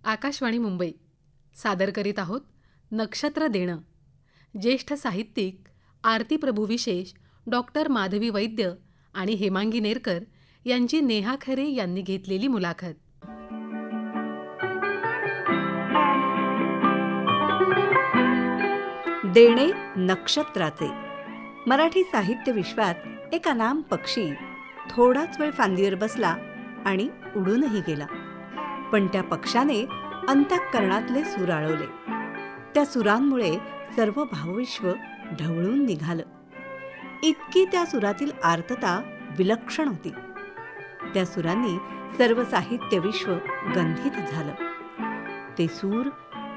आकाशवाणी मुंबई सादर करीत आहोत नक्षत्र देणं. ज्येष्ठ साहित्यिक आरती प्रभू विशेष डॉक्टर माधवी वैद्य आणि हेमांगी नेरकर यांची नेहा खरे यांनी घेतलेली मुलाखत. देणे नक्षत्राचे. मराठी साहित्य विश्वात एक अनाम पक्षी थोडाच वेळ फांदीवर बसला आणि उडूनही गेला. पण त्या पक्षाने अंतःकरणातले सूर आळवले. त्या सुरांमुळे सर्व भावविश्व ढवळून निघालं. इतकी त्या सुरातील आर्तता विलक्षण होती. त्या सुरांनी सर्व साहित्य विश्व गंधित झालं. ते सूर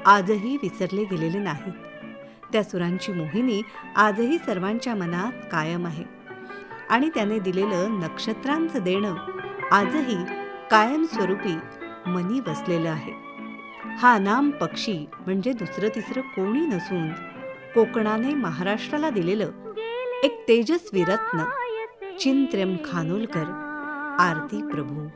आजही विसरले गेलेले नाहीत. त्या सुरांची मोहिनी आजही सर्वांच्या मनात कायम आहे. आणि त्याने दिलेलं नक्षत्रांचं देणं आजही कायमस्वरूपी मनी बसलेलं आहे. हा अनाम पक्षी म्हणजे दुसरं तिसरं कोणी नसून कोकणाने महाराष्ट्राला दिलेलं एक तेजस्वी रत्न चिंत्रम खानोलकर, आरती प्रभू.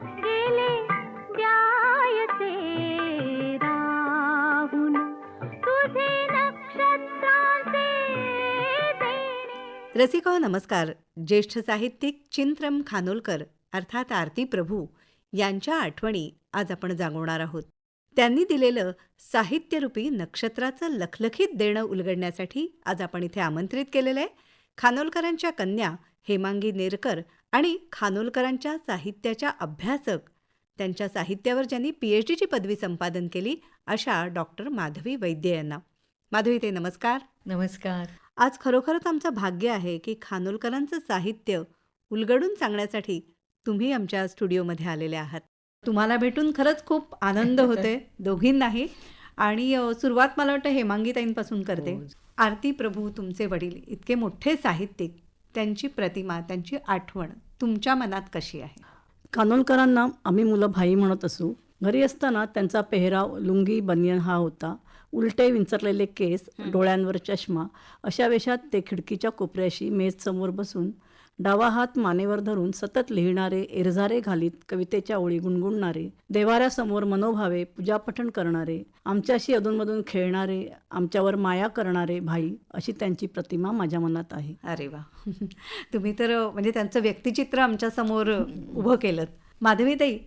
रसिका नमस्कार. ज्येष्ठ साहित्यिक चिंत्रम खानोलकर अर्थात आरती प्रभू यांच्या आठवणी आज आपण जागवणार आहोत. त्यांनी दिलेलं साहित्यरूपी नक्षत्राचं लखलखीत देणं उलगडण्यासाठी आज आपण इथे आमंत्रित केलेलं आहे खानोलकरांच्या कन्या हेमांगी नेरकर आणि खानोलकरांच्या साहित्याच्या अभ्यासक, त्यांच्या साहित्यावर ज्यांनी PhDची पदवी संपादन केली अशा डॉक्टर माधवी वैद्य यांना. माधवी ते नमस्कार. नमस्कार. आज खरोखरच आमचं भाग्य आहे की खानोलकरांचं साहित्य उलगडून सांगण्यासाठी तुम्ही आमच्या स्टुडिओमध्ये आलेले आहात. तुम्हाला भेटून खरंच खूप आनंद होते दोघींनाही. आणि सुरुवात मला वाटतं हेमांगीताईंपासून करते. आरती प्रभू तुमचे वडील इतके मोठे साहित्यिक, त्यांची प्रतिमा, त्यांची आठवण तुमच्या मनात कशी आहे? खानोलकरांना आम्ही मुलं भाई म्हणत असू. घरी असताना त्यांचा पेहराव लुंगी बनियन हा होता. उलटे विंचरलेले केस, डोळ्यांवर चष्मा, अशा वेशात ते खिडकीच्या कोपऱ्याशी मेज समोर बसून डावा हात मानेवर धरून सतत लिहिणारे, एरझारे घालीत कवितेच्या ओळी गुणगुणणारे, देवाऱ्यासमोर मनोभावे पूजापठण करणारे, आमच्याशी अधूनमधून खेळणारे, आमच्यावर माया करणारे भाई, अशी त्यांची प्रतिमा माझ्या मनात आहे. अरे वा, तुम्ही तर म्हणजे त्यांचं व्यक्तिचित्र आमच्यासमोर उभं केलं. माधवीताई,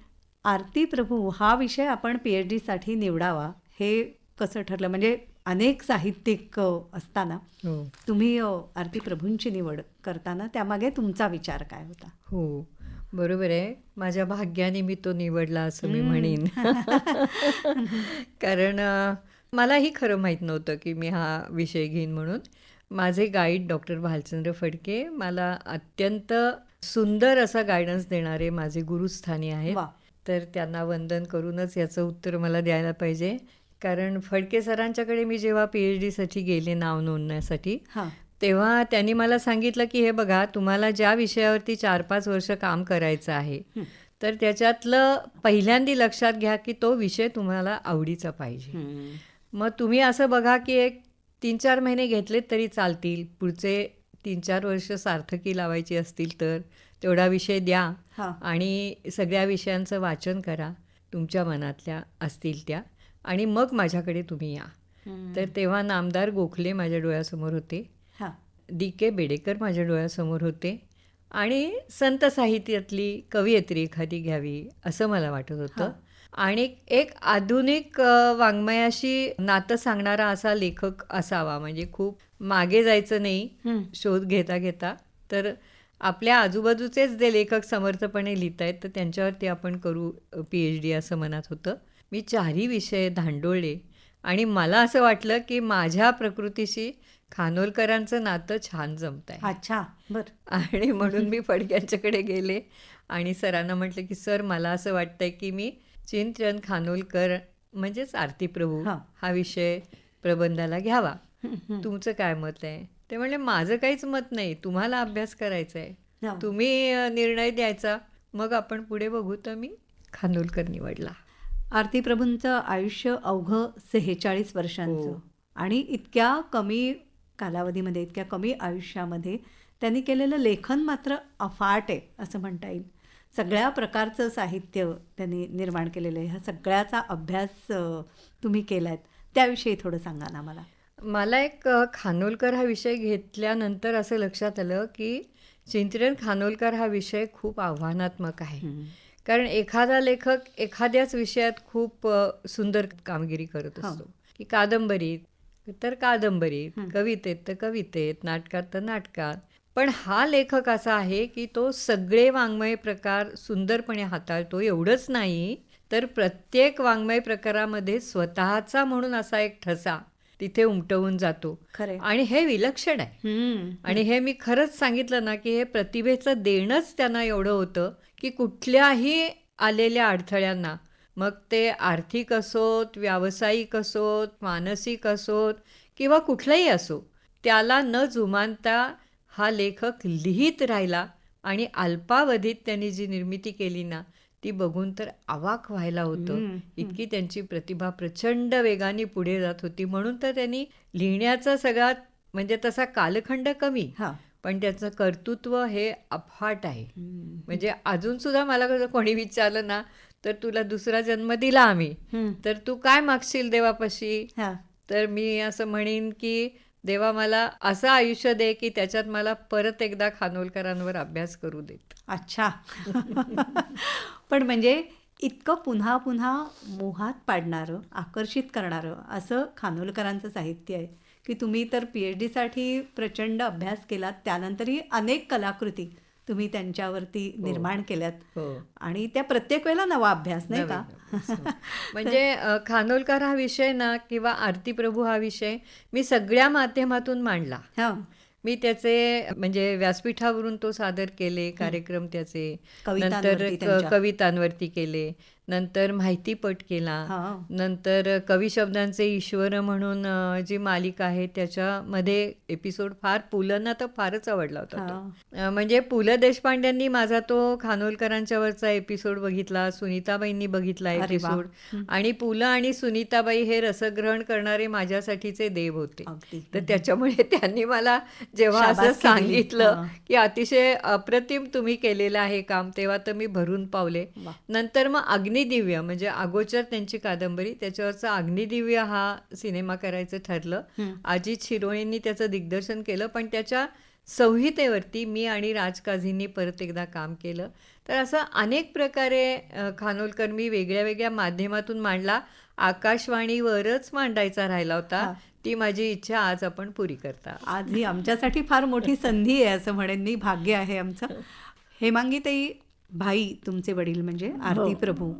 आरती प्रभू हा विषय आपण PhDसाठी निवडावा हे कसं ठरलं? म्हणजे अनेक साहित्यिक असताना तुम्ही आरती प्रभूंची निवड करताना त्यामागे तुमचा विचार काय होता? हो, बरोबर आहे. माझ्या भाग्याने मी तो निवडला असं मी म्हणेन. कारण मलाही खरं माहीत नव्हतं की मी हा विषय घेईन म्हणून. माझे गाईड डॉक्टर भालचंद्र फडके मला अत्यंत सुंदर असा गायडन्स देणारे माझे गुरुस्थानी आहेत. तर त्यांना वंदन करूनच याचं उत्तर मला द्यायला पाहिजे. कारण फडके सरांच्याकडे मी जेव्हा PhDसाठी गेले नाव नोंदण्यासाठी, तेव्हा त्यांनी मला सांगितलं की हे बघा, तुम्हाला ज्या विषयावरती 4-5 वर्ष काम करायचं आहे तर त्याच्यातलं पहिल्यांदा लक्षात घ्या की तो विषय तुम्हाला आवडीचा पाहिजे. मग तुम्ही असं बघा की एक 3-4 महिने घेतलेत तरी चालतील, पुढचे 3-4 वर्ष सार्थकी लावायची असतील तर तेवढा विषय द्या आणि सगळ्या विषयांचं वाचन करा तुमच्या मनातल्या असतील त्या, आणि मग माझ्याकडे तुम्ही या. तर तेव्हा नामदार गोखले माझ्या डोळ्यासमोर होते, DK बेडेकर माझ्या डोळ्यासमोर होते आणि संत साहित्यातली कवयित्री एखादी घ्यावी असं मला वाटत होतं. आणि एक आधुनिक वाङ्मयाशी नातं सांगणारा असा लेखक असावा, म्हणजे खूप मागे जायचं नाही शोध घेता घेता. तर आपल्या आजूबाजूचेच जे लेखक समर्थपणे लिहित आहेत तर त्यांच्यावरती आपण करू PhD असं मनात होतं. मी 4ही विषय धांडोळले आणि मला असं वाटलं की माझ्या प्रकृतीशी खानोलकरांचं नातं छान जमत आहे. अच्छा, बरं. आणि म्हणून मी फडक्यांच्याकडे गेले आणि सरांना म्हटलं की सर, मला असं वाटतंय की मी चिंतन खानोलकर म्हणजेच आरती प्रभू हा विषय प्रबंधाला घ्यावा. तुमचं काय मत आहे? ते म्हणले माझं काहीच मत नाही, तुम्हाला अभ्यास करायचा आहे, तुम्ही निर्णय द्यायचा, मग आपण पुढे बघू. तर मी खानोलकर निवडला. आरती प्रभूंचं आयुष्य अवघं 46 वर्षांचं आणि इतक्या कमी कालावधीमध्ये, इतक्या कमी आयुष्यामध्ये त्यांनी केलेलं लेखन मात्र अफाट आहे असं म्हणता येईल. सगळ्या प्रकारचं साहित्य त्यांनी निर्माण केलेलं आहे. ह्या सगळ्याचा अभ्यास तुम्ही केलाय, त्याविषयी थोडं सांगा ना मला. मला एक खानोलकर हा विषय घेतल्यानंतर असं लक्षात आलं की चिंतन खानोलकर हा विषय खूप आव्हानात्मक आहे. कारण एखादा लेखक एखाद्याच विषयात खूप सुंदर कामगिरी करत हो. असतो, की कादंबरीत तर कादंबरीत, कवितेत तर कवितेत, नाटकात तर नाटकात. पण हा लेखक असा आहे की तो सगळे वाङ्मय प्रकार सुंदरपणे हाताळतो. एवढंच नाही तर प्रत्येक वाङ्मय प्रकारामध्ये स्वतःचा म्हणून असा एक ठसा तिथे उमटवून जातो. खरे. आणि हे विलक्षण आहे. आणि हे मी खरंच सांगितलं ना की हे प्रतिभेचं देणंच त्यांना एवढं होतं की कुठल्याही आलेल्या अडथळ्यांना, मग ते आर्थिक असोत, व्यावसायिक असोत, मानसिक असोत किंवा कुठलाही असो, त्याला न जुमानता हा लेखक लिहित राहिला. आणि अल्पावधीत त्यांनी जी निर्मिती केली ना, ती बघून तर अवाक व्हायला होतं. इतकी त्यांची प्रतिभा प्रचंड वेगाने पुढे जात होती. म्हणून तर त्यांनी लिहिण्याचा सगळ्यात म्हणजे तसा कालखंड कमी, हा. पण त्याचं कर्तृत्व हे अफाट आहे. म्हणजे अजून सुद्धा मला कसं कोणी विचारलं ना, तर तुला दुसरा जन्म दिला आम्ही, तर तू काय मागशील देवापाशी? हा. तर मी असं म्हणेन की देवा मला असं आयुष्य दे की त्याच्यात मला परत एकदा खानोलकरांवर अभ्यास करू देत. अच्छा. पण म्हणजे इतकं पुन्हा पुन्हा मोहात पाडणारं, आकर्षित करणारं असं खानोलकरांचं साहित्य आहे की तुम्ही तर PhD साठी प्रचंड अभ्यास केलात, त्यानंतरही अनेक कलाकृती तुम्ही त्यांच्यावरती निर्माण केल्यात. हो. आणि त्या प्रत्येक वेळेला नवा अभ्यास, नाही का? म्हणजे खानोलकर हा विषय ना किंवा आरती प्रभू हा विषय मी सगळ्या माध्यमातून मांडला. हा. मी त्याचे म्हणजे व्यासपीठावरून तो सादर केले कार्यक्रम त्याचे, नंतर कवितांवरती त्यांच्या. कवितांवरती केले, नंतर माहितीपट केला, हा. नंतर कविशब्दांचे ईश्वर म्हणून जी मालिका आहे त्याच्यामध्ये एपिसोड फार पुलंना तर फारच आवडला होता तो. म्हणजे पु ल देशपांड्यांनी माझा तो खानोलकरांच्यावरचा एपिसोड बघितला, सुनीताबाईंनी बघितला अरे वा. एपिसोड. आणि पु ल आणि सुनीताबाई हे रसग्रहण करणारे माझ्यासाठीचे देव होते. अगदी. तर त्याच्यामुळे त्यांनी मला जेव्हा असं शाबासकी दिली. सांगितलं हा. की अतिशय अप्रतिम तुम्ही केलेलं आहे काम, तेव्हा तर मी भरून पावले. वा. नंतर मग अग्निदिव्य म्हणजे अगोचर त्यांची कादंबरी, त्याच्यावरचा अग्निदिव्य हा सिनेमा करायचं ठरलं. अजित शिरोळेंनी त्याचं दिग्दर्शन केलं, पण त्याच्या संहितेवरती मी आणि राज काझींनी परत एकदा काम केलं. तर असं अनेक प्रकारे खानोलकर मी वेगळ्या वेगळ्या माध्यमातून मांडला. आकाशवाणीवरच मांडायचा राहिला होता. ती माझी इच्छा आज आपण पुरी करता. आज ही आमच्यासाठी फार मोठी संधी आहे असं म्हणेन मी, भाग्य आहे आमचं. हेमांगीताई, भाई तुमचे वडील म्हणजे आरती प्रभू,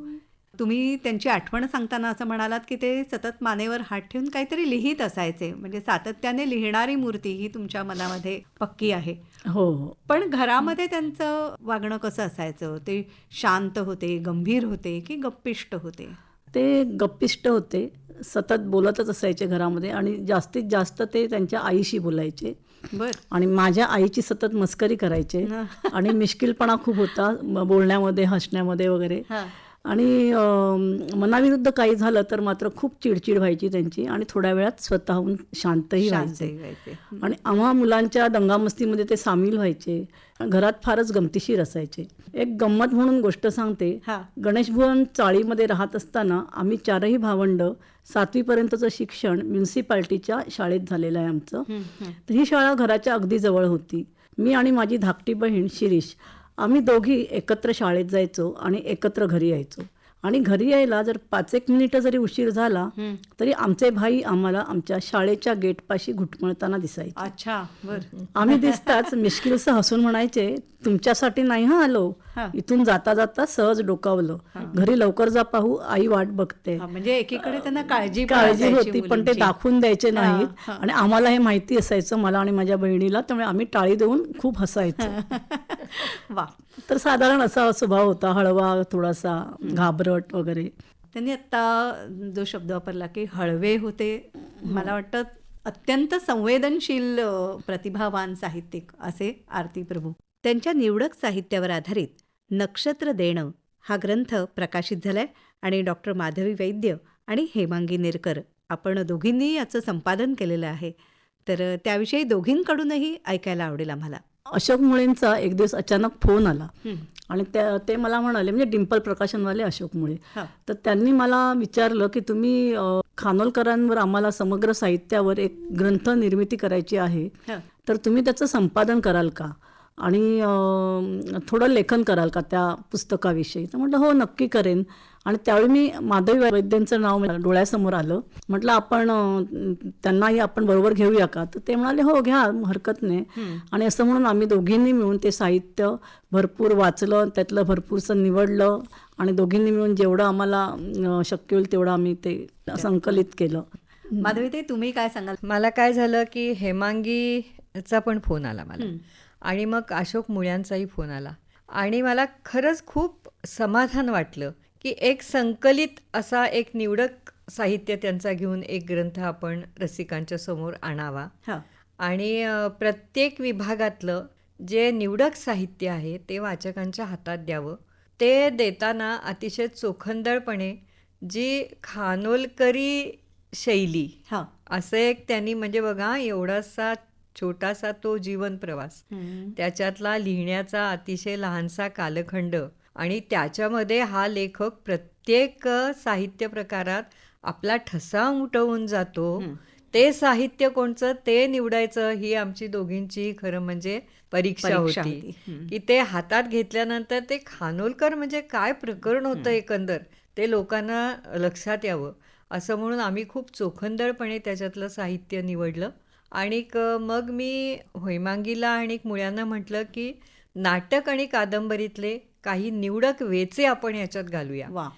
तुम्ही त्यांची आठवण सांगताना असं म्हणालात की ते सतत मानेवर हात ठेवून काहीतरी लिहित असायचे. म्हणजे सातत्याने लिहिणारी मूर्ती ही तुमच्या मनामध्ये पक्की आहे. हो हो. पण घरामध्ये त्यांचं वागणं कसं असायचं? ते शांत होते, गंभीर होते की गप्पिष्ट होते? ते गप्पिष्ट होते, सतत बोलतच असायचे घरामध्ये आणि जास्तीत जास्त ते त्यांच्या आईशी बोलायचे. बर. आणि माझ्या आईची सतत मस्करी करायचे आणि मिश्किलपणा खूप होता बोलण्यामध्ये, हसण्यामध्ये वगैरे. आणि मनाविरुद्ध काही झालं तर मात्र खूप चिडचिड व्हायची त्यांची आणि थोड्या वेळात स्वतःहून शांतही व्हायचे. आणि आम्हा मुलांच्या दंगामस्तीमध्ये ते सामील व्हायचे. घरात फारच गमतीशीर असायचे. एक गंमत म्हणून गोष्ट सांगते. गणेश भुवन चाळीमध्ये राहत असताना आम्ही 4ही भावंड 7वीपर्यंतचं शिक्षण म्युन्सिपाल्टीच्या शाळेत झालेलं आहे आमचं. तर ही शाळा घराच्या अगदी जवळ होती. मी आणि माझी धाकटी बहीण शिरीष आम्ही दोघी एकत्र शाळेत जायचो आणि एकत्र घरी यायचो. आणि घरी यायला जर 5-1 मिनिटं जरी उशीर झाला तरी आमचे भाई आम्हाला आमच्या शाळेच्या गेटपाशी घुटमळताना दिसायचे. अच्छा. बर. आम्ही दिसताच मिश्किलसं हसून म्हणायचे, तुमच्यासाठी नाही हा आलो, इथून जाता जाता सहज डोकावलं, घरी लवकर जा पाहू, आई वाट बघते. म्हणजे एकीकडे त्यांना काळजी होती पण ते दाखवून द्यायचे नाहीत. आणि आम्हाला हे माहिती असायचं, मला आणि माझ्या बहिणीला, त्यामुळे आम्ही टाळी देऊन खूप हसायचो. वा. तर साधारण असा स्वभाव होता, हळवा, थोडासा घाबरट वगैरे. त्यांनी आत्ता जो शब्द वापरला की हळवे होते, मला वाटतं अत्यंत संवेदनशील प्रतिभावान साहित्यिक असे आरती प्रभू. त्यांच्या निवडक साहित्यावर आधारित नक्षत्र देणं हा ग्रंथ प्रकाशित झालाय आणि डॉक्टर माधवी वैद्य आणि हेमांगी नेरकर आपण दोघींनी याचं संपादन केलेलं आहे. तर त्याविषयी दोघींकडूनही ऐकायला आवडेल आम्हाला. अशोक मुळेंचा एक दिवस अचानक फोन आला आणि ते मला म्हणाले, म्हणजे डिंपल प्रकाशनवाले अशोक मुळे. तर त्यांनी मला विचारलं की तुम्ही खानोलकरांवर आम्हाला समग्र साहित्यावर एक ग्रंथ निर्मिती करायची आहे, तर तुम्ही त्याचं संपादन कराल का आणि थोडं लेखन कराल का त्या पुस्तकाविषयी. तर म्हटलं हो नक्की करेन. आणि त्यावेळी मी माधवी वैद्यांचं नाव डोळ्यासमोर आलं. म्हटलं आपण त्यांनाही आपण बरोबर घेऊया का. तर ते म्हणाले हो घ्या, हरकत नाही. आणि असं म्हणून आम्ही दोघींनी मिळून ते साहित्य भरपूर वाचलं, त्यातलं भरपूरसं निवडलं आणि दोघींनी मिळून जेवढं आम्हाला शक्य होईल तेवढं आम्ही ते संकलित केलं. माधवी ते तुम्ही काय सांगाल? मला काय झालं की हेमांगीचा पण फोन आला मला आणि मग अशोक मुळ्यांचाही फोन आला आणि मला खरंच खूप समाधान वाटलं की एक संकलित असा एक निवडक साहित्य त्यांचा घेऊन एक ग्रंथ आपण रसिकांच्या समोर आणावा आणि प्रत्येक विभागातलं जे निवडक साहित्य आहे ते वाचकांच्या हातात द्यावं. ते देताना अतिशय चोखंदळपणे जी खानोलकरी शैली असं एक त्यांनी, म्हणजे बघा एवढासा छोटासा तो जीवन प्रवास, त्याच्यातला लिहिण्याचा अतिशय लहानसा कालखंड आणि त्याच्यामध्ये हा लेखक प्रत्येक साहित्य प्रकारात आपला ठसा उमटवून जातो. ते साहित्य कोणचं ते निवडायचं ही आमची दोघींची खरं म्हणजे परीक्षा होती की ते हातात घेतल्यानंतर ते खानोलकर म्हणजे काय प्रकरण होतं एकंदर ते लोकांना लक्षात यावं असं म्हणून आम्ही खूप चोखंदळपणे त्याच्यातलं साहित्य निवडलं. आणि मग मी हेमांगीला आणि मुळ्यांना म्हटलं की नाटक आणि कादंबरीतले काही निवडक वेचे आपण याच्यात घालूया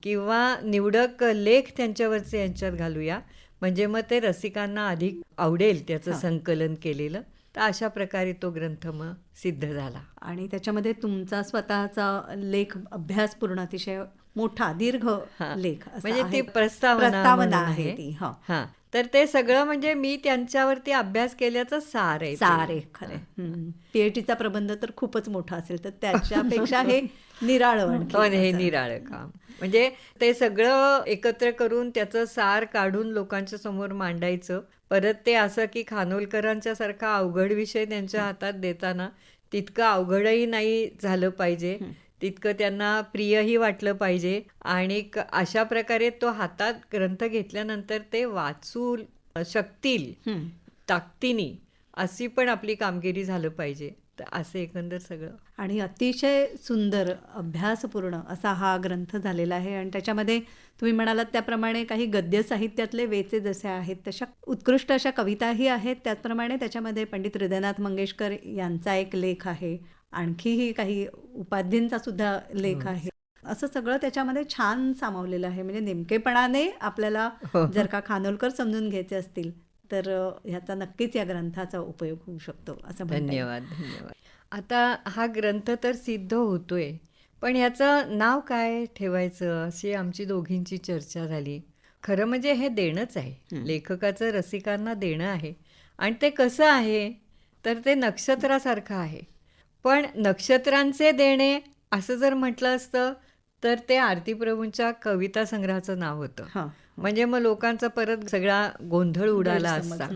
किंवा निवडक लेख त्यांच्यावरचे यांच्यात घालूया, म्हणजे मग ते रसिकांना अधिक आवडेल त्याचं संकलन केलेलं. तर अशा प्रकारे तो ग्रंथ मग सिद्ध झाला. आणि त्याच्यामध्ये तुमचा स्वतःचा लेख अभ्यास पूर्ण अतिशय मोठा दीर्घ लेख म्हणजे ती प्रस्तावना आहे ती. हां, तर ते सगळं म्हणजे मी त्यांच्यावरती अभ्यास केल्याचं सार आहे खरं. पीएचडीचा प्रबंध तर खूपच मोठा असेल तर त्याच्यापेक्षा हे निराळं हे निराळं काम, म्हणजे ते सगळं एकत्र करून त्याचं सार काढून लोकांच्या समोर मांडायचं. परत ते असं की खानोलकरांच्या सारखा अवघड विषय त्यांच्या हातात देताना तितकं अवघडही नाही झालं पाहिजे, तितकं त्यांना प्रियही वाटलं पाहिजे आणि अशा प्रकारे तो हातात ग्रंथ घेतल्यानंतर ते वाचू शकतील ताकदीने अशी पण आपली कामगिरी झालं पाहिजे. तर असं एकंदर सगळं आणि अतिशय सुंदर अभ्यासपूर्ण असा हा ग्रंथ झालेला आहे. आणि त्याच्यामध्ये तुम्ही म्हणालात त्याप्रमाणे काही गद्य साहित्यातले वेचे जसे आहेत तशा उत्कृष्ट अशा कविताही आहेत. त्याचप्रमाणे त्याच्यामध्ये पंडित हृदयनाथ मंगेशकर यांचा एक लेख आहे, आणखीही काही उपाधींचा सुद्धा लेख आहे. असं सगळं त्याच्यामध्ये छान सामावलेलं आहे. म्हणजे नेमकेपणाने आपल्याला जर का खानोलकर समजून घ्यायचे असतील तर ह्याचा नक्कीच या ग्रंथाचा उपयोग होऊ शकतो असं म्हणता येईल. धन्यवाद. आता हा ग्रंथ तर सिद्ध होतोय, पण ह्याचं नाव काय ठेवायचं अशी आमची दोघींची चर्चा झाली. खरं म्हणजे हे देणंच आहे, लेखकाचं रसिकांना देणं आहे. आणि ते कसं आहे तर ते नक्षत्रासारखं आहे. पण नक्षत्रांचे देणे असं जर म्हटलं असतं तर ते आरती प्रभूंच्या कविता संग्रहाचं नाव होतं. म्हणजे मग लोकांचा परत सगळा गोंधळ उडाला असता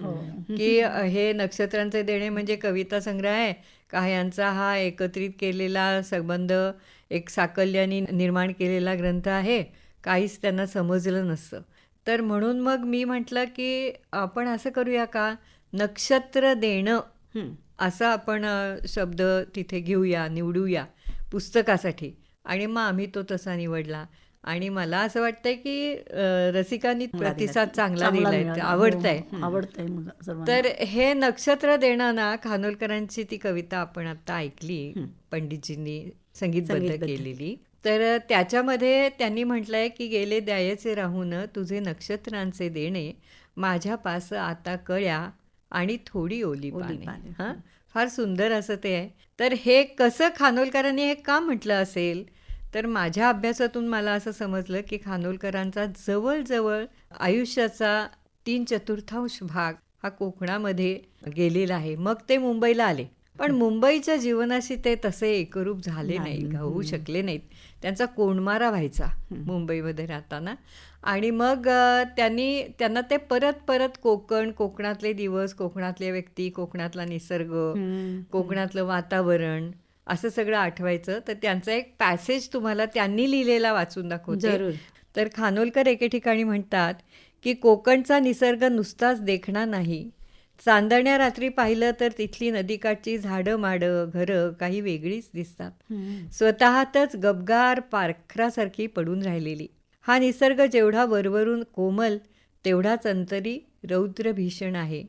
की हे नक्षत्रांचे देणे म्हणजे कविता संग्रह आहे का, यांचा हा एकत्रित केलेला संबंध एक साकल्याने निर्माण केलेला ग्रंथ आहे, काहीच त्यांना समजलं नसतं. तर म्हणून मग मी म्हटलं की आपण असं करूया का, नक्षत्र देणं असा आपण शब्द तिथे घेऊया, निवडूया पुस्तकासाठी. आणि मग आम्ही तो तसा निवडला आणि मला असं वाटतंय की रसिकांनी प्रतिसाद चांगला दिलाय, आवडतंय. तर हे नक्षत्र देणं ना, खानोलकरांची ती कविता आपण आता ऐकली, पंडितजींनी संगीतबद्ध केलेली. तर त्याच्यामध्ये त्यांनी म्हटलंय की गेले द्यायचे राहून तुझे नक्षत्रांचे देणे, माझ्या पास आता कळ्या आणि थोडी ओली पाने. फार सुंदर असं ते आहे. तर हे कसं खानोलकरांनी हे का म्हटलं असेल तर माझ्या अभ्यासातून मला असं समजलं की खानोलकरांचा जवळजवळ आयुष्याचा 3/4 भाग हा कोकणामध्ये गेलेला आहे. मग ते मुंबईला आले पण मुंबईच्या जीवनाशी ते तसे एकरूप झाले नाही. नाहीत, होऊ शकले नाहीत. त्यांचा कोंडमारा व्हायचा मुंबईमध्ये राहताना. आणि मग त्यांना ते परत परत कोकणातले दिवस, कोकणातले व्यक्ती, कोकणातला निसर्ग, कोकणातलं वातावरण असं सगळं आठवायचं. तर त्यांचा एक पॅसेज तुम्हाला त्यांनी लिहिलेला वाचून दाखवते. जरूर. तर खानोलकर एके ठिकाणी म्हणतात की कोकणचा निसर्ग नुसताच देखणा नाही, चांदण्या रात्री पाहिलं तर तिथली नदीकाठची झाडं माडं घरं काही वेगळीच दिसतात, स्वतःतच गबगार पारखरासारखी पडून राहिलेली. हा निसर्ग जेवढा वरवरून कोमल तेवढाच अंतरी रौद्र भीषण आहे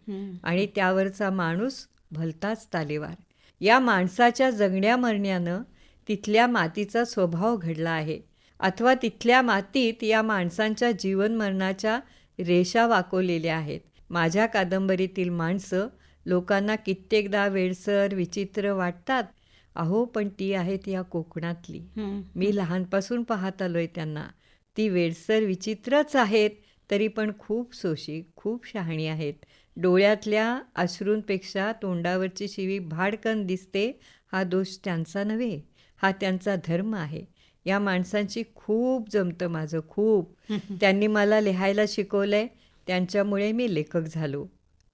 आणि त्यावरचा माणूस भलताच तालेवार. या माणसाच्या जगण्या मरण्यानं तिथल्या मातीचा स्वभाव घडला आहे, अथवा तिथल्या मातीत या माणसांच्या जीवन मरणाच्या रेषा वाकवलेल्या आहेत. माझ्या कादंबरीतील माणसं लोकांना कित्येकदा वेडसर विचित्र वाटतात. अहो, पण ती आहेत या कोकणातली. मी लहानपासून पाहत आलोय त्यांना. ती वेडसर विचित्रच आहेत, तरी पण खूप सोशी, खूप शहाणी आहेत. डोळ्यातल्या अश्रूंपेक्षा तोंडावरची शिवी भाडकन दिसते. हा दोष त्यांचा नव्हे, हा त्यांचा धर्म आहे. या माणसांची खूप जमतं माझं, खूप. त्यांनी मला लिहायला शिकवलंय. त्यांच्यामुळे मी लेखक झालो,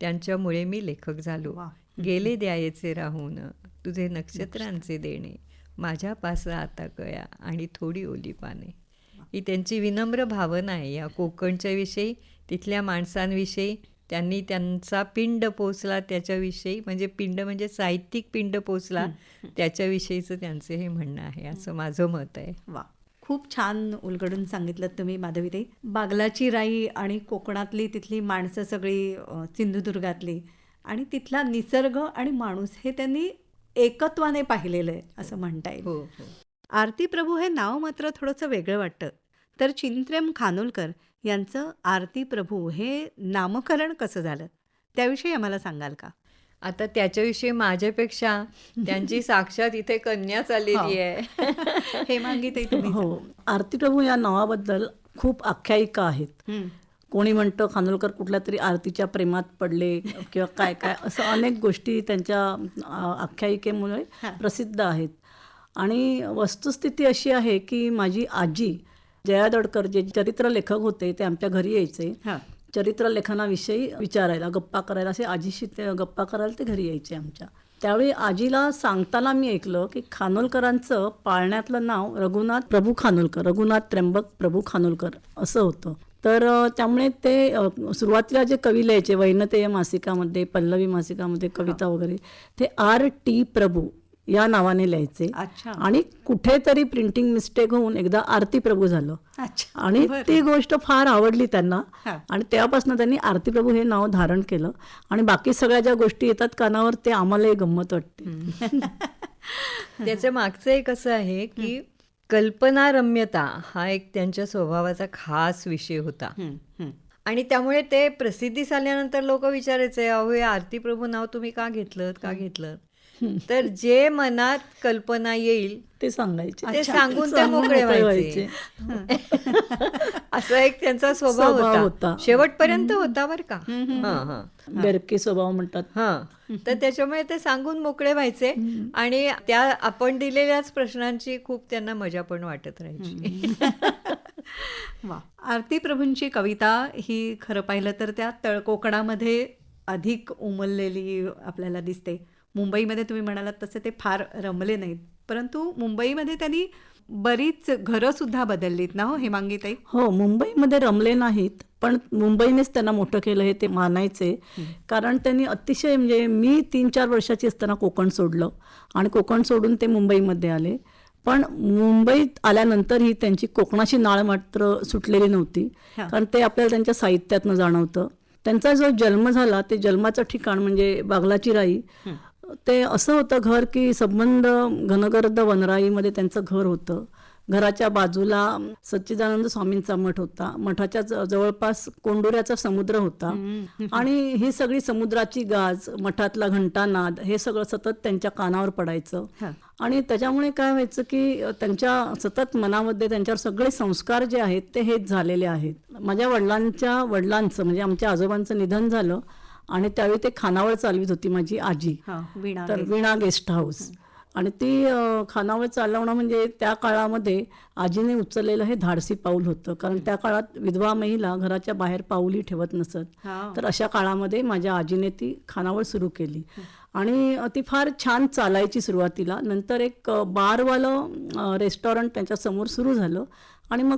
त्यांच्यामुळे मी लेखक झालो. गेले द्यायचे राहून तुझे नक्षत्रांचे देणे, माझ्या पास आता कया आणि थोडी ओली पाने. ही त्यांची विनम्र भावना आहे या कोकणच्या विषयी, तिथल्या माणसांविषयी. त्यांनी त्यांचा पिंड पोचला त्याच्याविषयी, म्हणजे पिंड म्हणजे साहित्यिक पिंड पोचला त्याच्याविषयीचं त्यांचं हे म्हणणं आहे, असं माझं मत आहे. वा, खूप छान उलगडून सांगितलं तुम्ही माधवीताई. बागलाची राई आणि कोकणातली तिथली माणसं सगळी, सिंधुदुर्गातली, आणि तिथला निसर्ग आणि माणूस हे त्यांनी एकत्वाने पाहिलेलं आहे असं म्हणता येईल. हो. आरती प्रभू हे नाव मात्र थोडंसं वेगळं वाटतं. तर चिंत्रेम खानोलकर यांचं आरती प्रभू हे नामकरण कसं झालं त्याविषयी आम्हाला सांगाल का? आता त्याच्याविषयी माझ्यापेक्षा त्यांची साक्षात इथे कन्याच आलेली आहे. हेमांगीताई तुम्ही हो, आरती प्रभू या नावाबद्दल खूप आख्यायिका आहेत. कोणी म्हणतं खानोलकर कुठल्या तरी आरतीच्या प्रेमात पडले किंवा काय काय असं अनेक गोष्टी त्यांच्या आख्यायिकेमुळे प्रसिद्ध आहेत. आणि वस्तुस्थिती अशी आहे की माझी आजी जया दडकर जे चरित्र लेखक होते ते आमच्या घरी यायचे. चरित्र लेखनाविषयी विचारायला, गप्पा करायला, असे आजीशी ते गप्पा करायला ते घरी यायचे आमच्या. त्यावेळी आजीला सांगताना मी ऐकलं की खानोलकरांचं पाळण्यातलं नाव रघुनाथ प्रभू खानोलकर, रघुनाथ त्र्यंबक प्रभू खानोलकर असं होतं. तर त्यामुळे ते सुरुवातीला जे कवी लिहायचे वैनतेय मासिकामध्ये, पल्लवी मासिकामध्ये कविता वगैरे, ते RT प्रभू या नावाने लिहायचे. अच्छा. आणि कुठेतरी प्रिंटिंग मिस्टेक होऊन एकदा आरती प्रभू झालं. अच्छा. आणि बरं. ती गोष्ट फार आवडली त्यांना. हा. आणि तेव्हापासून त्यांनी आरती प्रभू हे नाव धारण केलं. आणि बाकी सगळ्या ज्या गोष्टी येतात कानावर ते आम्हालाही गंमत वाटते. त्याच्या मागचं एक असं आहे की कल्पनारम्यता हा एक त्यांच्या स्वभावाचा खास विषय होता. आणि त्यामुळे ते प्रसिद्धीस आल्यानंतर लोक विचारायचे, अहो हे आरती प्रभू नाव तुम्ही का घेतलं? तर जे मनात कल्पना येईल ते सांगायचे, ते सांगून ते मोकळे व्हायचे. असा एक त्यांचा स्वभाव होता, शेवटपर्यंत होता बरं का. बेरके स्वभाव म्हणतात. तर त्याच्यामुळे ते सांगून मोकळे व्हायचे. आणि त्या आपण दिलेल्याच प्रश्नांची खूप त्यांना मजा पण वाटत राहायची. वा, आरती प्रभूंची कविता ही खरं पाहिलं तर त्या तळकोकणामध्ये अधिक उमललेली आपल्याला दिसते. मुंबईमध्ये तुम्ही म्हणालात तसे ते फार रमले नाहीत, परंतु मुंबईमध्ये त्यांनी बरीच घरंसुद्धा बदललीत ना हो हेमांगीताई? हो, मुंबईमध्ये रमले नाहीत, पण मुंबईनेच त्यांना मोठं केलं हे ते मानायचे. कारण त्यांनी अतिशय, म्हणजे मी 3-4 वर्षाची असताना कोकण सोडलं आणि कोकण सोडून ते मुंबईमध्ये आले. पण मुंबईत आल्यानंतरही त्यांची कोकणाची नाळ मात्र सुटलेली नव्हती. कारण ते आपल्याला त्यांच्या साहित्यातनं जाणवतं. त्यांचा जो जन्म झाला ते जन्माचं ठिकाण म्हणजे बागलाची राई, ते असं होतं घर की संबंध घनगर्द वनराईमध्ये त्यांचं घर होतं. घराच्या बाजूला सच्चिदानंद स्वामींचा मठ होता. मठाच्या जवळपास कोंडुऱ्याचा समुद्र होता. आणि ही सगळी समुद्राची गाज, मठातला घंटानाद हे सगळं सतत त्यांच्या कानावर पडायचं. आणि त्याच्यामुळे काय व्हायचं की त्यांच्या सतत मनामध्ये त्यांच्यावर सगळे संस्कार जे आहेत ते हेच झालेले आहेत. माझ्या वडिलांचं म्हणजे आमच्या आजोबांचं निधन झालं आणि त्यावेळी ते खानावळ चालवित होती माझी आजी. हां, वीणा तर वीणा गेस्ट हाऊस. आणि ती खानावळ चालवणं म्हणजे त्या काळामध्ये आजीने उचललेलं हे धाडसी पाऊल होतं, कारण त्या काळात विधवा महिला घराच्या बाहेर पाऊलही ठेवत नसत. हां. तर अशा काळामध्ये माझ्या आजीने ती खानावळ सुरू केली आणि ती फार छान चालायची सुरुवातीला. नंतर एक बारवालं रेस्टॉरंट त्यांच्या समोर सुरू झालं आणि मग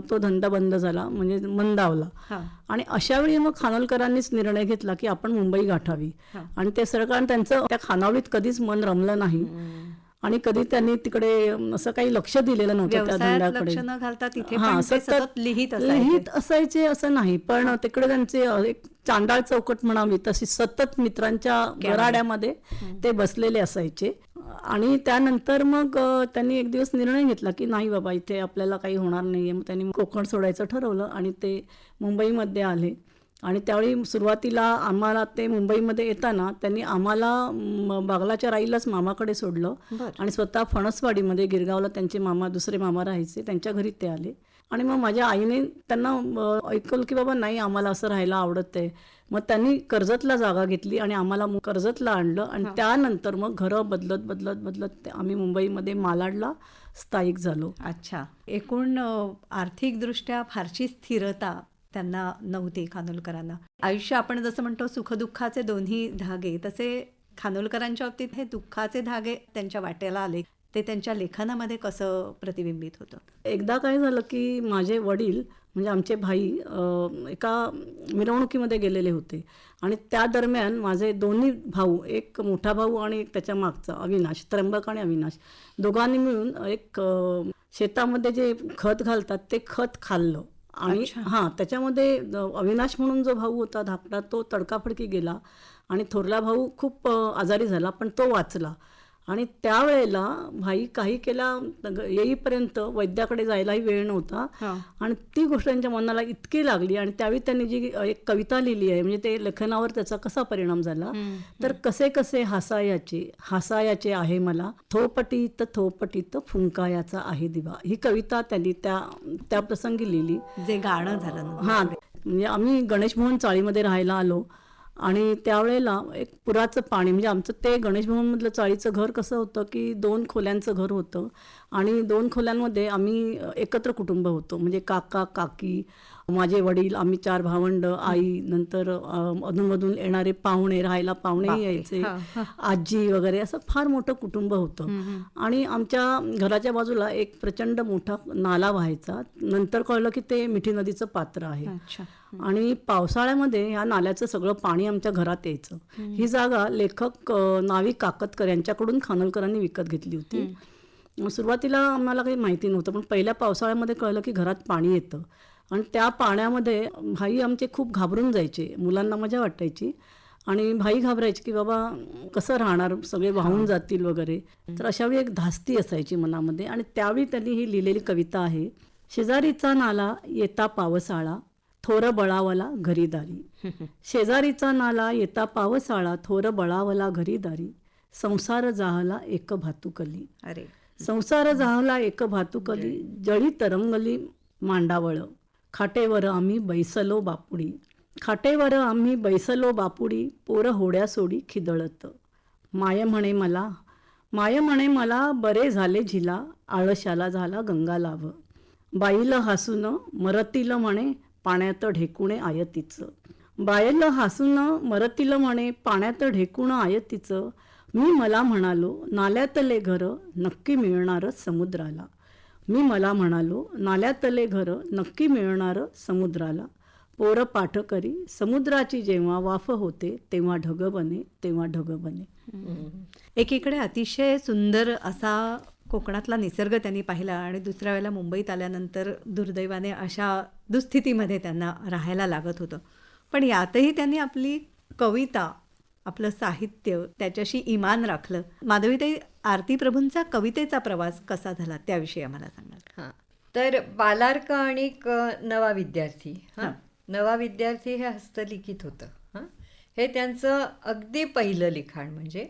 तो धंदा बंद झाला, म्हणजे मंदावला. हां. आणि अशा वेळी मग खानोलकरांनीच निर्णय घेतला की आपण मुंबई गाठावी. आणि ते सरळ, कारण त्यांचं त्या खानावळीत कधीच मन रमलं नाही आणि कधी त्यांनी तिकडे असं काही लक्ष दिलेलं नव्हतं त्या व्यवसायात धंद्याकडे. लक्ष न घालता तिथे हां, पण ते सतत लिहित असायचे असं नाही, पण तिकडे त्यांचे एक चांडाळ चौकट म्हणावी तशी सतत मित्रांच्या गराड्यामध्ये ते बसलेले असायचे. आणि त्यानंतर मग त्यांनी एक दिवस निर्णय घेतला की नाही बाबा, इथे आपल्याला काही होणार नाहीये. मग त्यांनी कोकण सोडायचं ठरवलं आणि ते मुंबईमध्ये आले. आणि त्यावेळी सुरुवातीला आम्हाला ते मुंबईमध्ये येताना त्यांनी आम्हाला बागलाच्या राईलाच मामाकडे सोडलं आणि स्वतः फणसवाडीमध्ये गिरगावला त्यांचे मामा, दुसरे मामा राहायचे, त्यांच्या घरी ते आले. आणि मग माझ्या आईने त्यांना ऐकवलं की बाबा नाही, आम्हाला असं राहायला आवडत आहे. मग त्यांनी कर्जतला जागा घेतली आणि आम्हाला कर्जतला आणलं आणि त्यानंतर मग घरं बदलत बदलत बदलत आम्ही मुंबईमध्ये मालाडला स्थायिक झालो. अच्छा. एकूण आर्थिकदृष्ट्या फारशी स्थिरता त्यांना नव्हती खानोलकरांना. आयुष्य आपण जसं म्हणतो सुखदुःखाचे दोन्ही धागे, तसे खानोलकरांच्या बाबतीत हे दुःखाचे धागे त्यांच्या वाट्याला आले. ते त्यांच्या लेखनामध्ये कसं प्रतिबिंबित होतं? एकदा काय झालं की माझे वडील म्हणजे आमचे भाई एका मिरवणुकीमध्ये गेलेले होते आणि त्या दरम्यान माझे दोन्ही भाऊ, एक मोठा भाऊ आणि एक त्याच्या मागचा अविनाश, त्र्यंबक आणि अविनाश, दोघांनी मिळून एक शेतामध्ये जे खत घालतात ते खत खाल्लं. आणि हां, त्याच्यामध्ये अविनाश म्हणून जो भाऊ होता धाकटा, तो तडकाफडकी गेला आणि थोरला भाऊ खूप आजारी झाला, पण तो वाचला. आणि त्यावेळेला भाई काही केला येईपर्यंत वैद्याकडे जायलाही वेळ नव्हता. आणि ती गोष्ट त्यांच्या मनाला इतकी लागली आणि त्यावेळी त्यांनी जी एक कविता लिहिली आहे, म्हणजे ते लेखनावर त्याचा कसा परिणाम झाला, तर कसे कसे हसायाचे आहे मला, थोपटीत फुंकायाचा आहे दिवा, ही कविता त्यांनी त्या प्रसंगी लिहिली, जे गाणं झालं. हां, म्हणजे आम्ही गणेश भवन चाळीमध्ये राहायला आलो आणि त्यावेळेला एक पुराचं पाणी, म्हणजे आमचं ते गणेश भवनमधलं चाळीचं घर कसं होतं की 2 खोल्यांचं घर होतं आणि 2 खोल्यांमध्ये आम्ही एकत्र कुटुंब होतो, म्हणजे काका काकी, माझे वडील, आम्ही 4 भावंड, आई, नंतर अधूनमधून येणारे पाहुणे, राहायला पाहुणेही यायचे, आजी वगैरे, असं फार मोठं कुटुंब होतं. आणि आमच्या घराच्या बाजूला एक प्रचंड मोठा नाला व्हायचा. नंतर कळलं की ते मिठी नदीचं पात्र आहे. आणि पावसाळ्यामध्ये ह्या नाल्याचं सगळं पाणी आमच्या घरात यायचं. ही जागा लेखक नाविक काकतकर यांच्याकडून खानोलकरांनी विकत घेतली होती. सुरुवातीला आम्हाला काही माहिती नव्हतं, पण पहिल्या पावसाळ्यामध्ये कळलं की घरात पाणी येतं आणि त्या पाण्यामध्ये भाई आमचे खूप घाबरून जायचे. मुलांना मजा वाटायची आणि भाई घाबरायचे की बाबा कसं राहणार, सगळे वाहून जातील वगैरे. तर अशावेळी एक धास्ती असायची मनामध्ये आणि त्यावेळी त्यांनी ही लिहिलेली कविता आहे, शेजारीचा नाला येता पावसाळा, थोर बळावला घरीदारी. शेजारीचा नाला येता पावसाळा, थोर बळावला घरीदारी, संसार जाहला एक भातुकली. अरे, संसार जाहला एक भातुकली, जळी तरंगली मांडावळ, खाटेवर आम्ही बैसलो बापुडी. खाटेवर आम्ही बैसलो बापुडी, पोरं होड्या सोडी खिदळत. माय म्हणे मला बरे झाले झिला, आळशाला झाला गंगा लाभ. बाईला हसून मरतील म्हणे, पाण्यात ढेकुणे आयतीचं. बायला हसून मरतील म्हणे, पाण्यात ढेकुणं आयतीचं. मी मला म्हणालो, नाल्यातले घर नक्की मिळणार समुद्राला. नाल्यातले घर नक्की मिळणार समुद्राला. पोर पाठ करी समुद्राची जेव्हा वाफ होते, तेव्हा ढग बने. एकीकडे अतिशय सुंदर असा कोकणातला निसर्ग त्यांनी पाहिला आणि दुसऱ्या वेळेला मुंबईत आल्यानंतर दुर्दैवाने अशा दुःस्थितीमध्ये त्यांना राहायला लागत होतं. पण यातही त्यांनी आपली कविता, आपलं साहित्य, त्याच्याशी इमान राखलं. माधवीताई, आरती प्रभूंचा कवितेचा प्रवास कसा झाला त्याविषयी आम्हाला सांगाल? हां, तर बालार्क आणि नवा विद्यार्थी, नवा विद्यार्थी हे हस्तलिखित होतं. हे त्यांचं अगदी पहिलं लिखाण. म्हणजे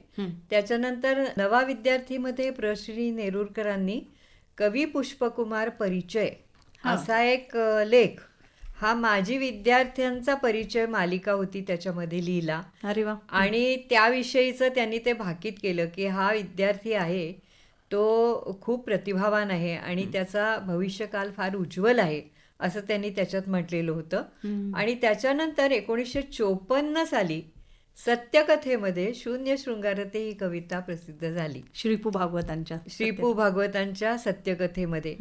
त्याच्यानंतर नवा विद्यार्थीमध्ये श्री नेरुरकरांनी कवी पुष्पकुमार परिचय असा एक लेख हा माझी विद्यार्थ्यांचा परिचय मालिका होती, त्याच्यामध्ये लिहिला. अरे वा. आणि त्याविषयीचं त्यांनी ते भाकीत केलं की हा विद्यार्थी आहे तो खूप प्रतिभावान आहे आणि त्याचा भविष्यकाल फार उज्ज्वल आहे, असं त्यांनी त्याच्यात म्हटलेलं होतं. आणि त्याच्यानंतर 1954 साली सत्यकथेमध्ये शून्य शृंगारते ही कविता प्रसिद्ध झाली, श्रीपू भागवतांच्या श्रीपू भागवतांच्या सत्यकथेमध्ये.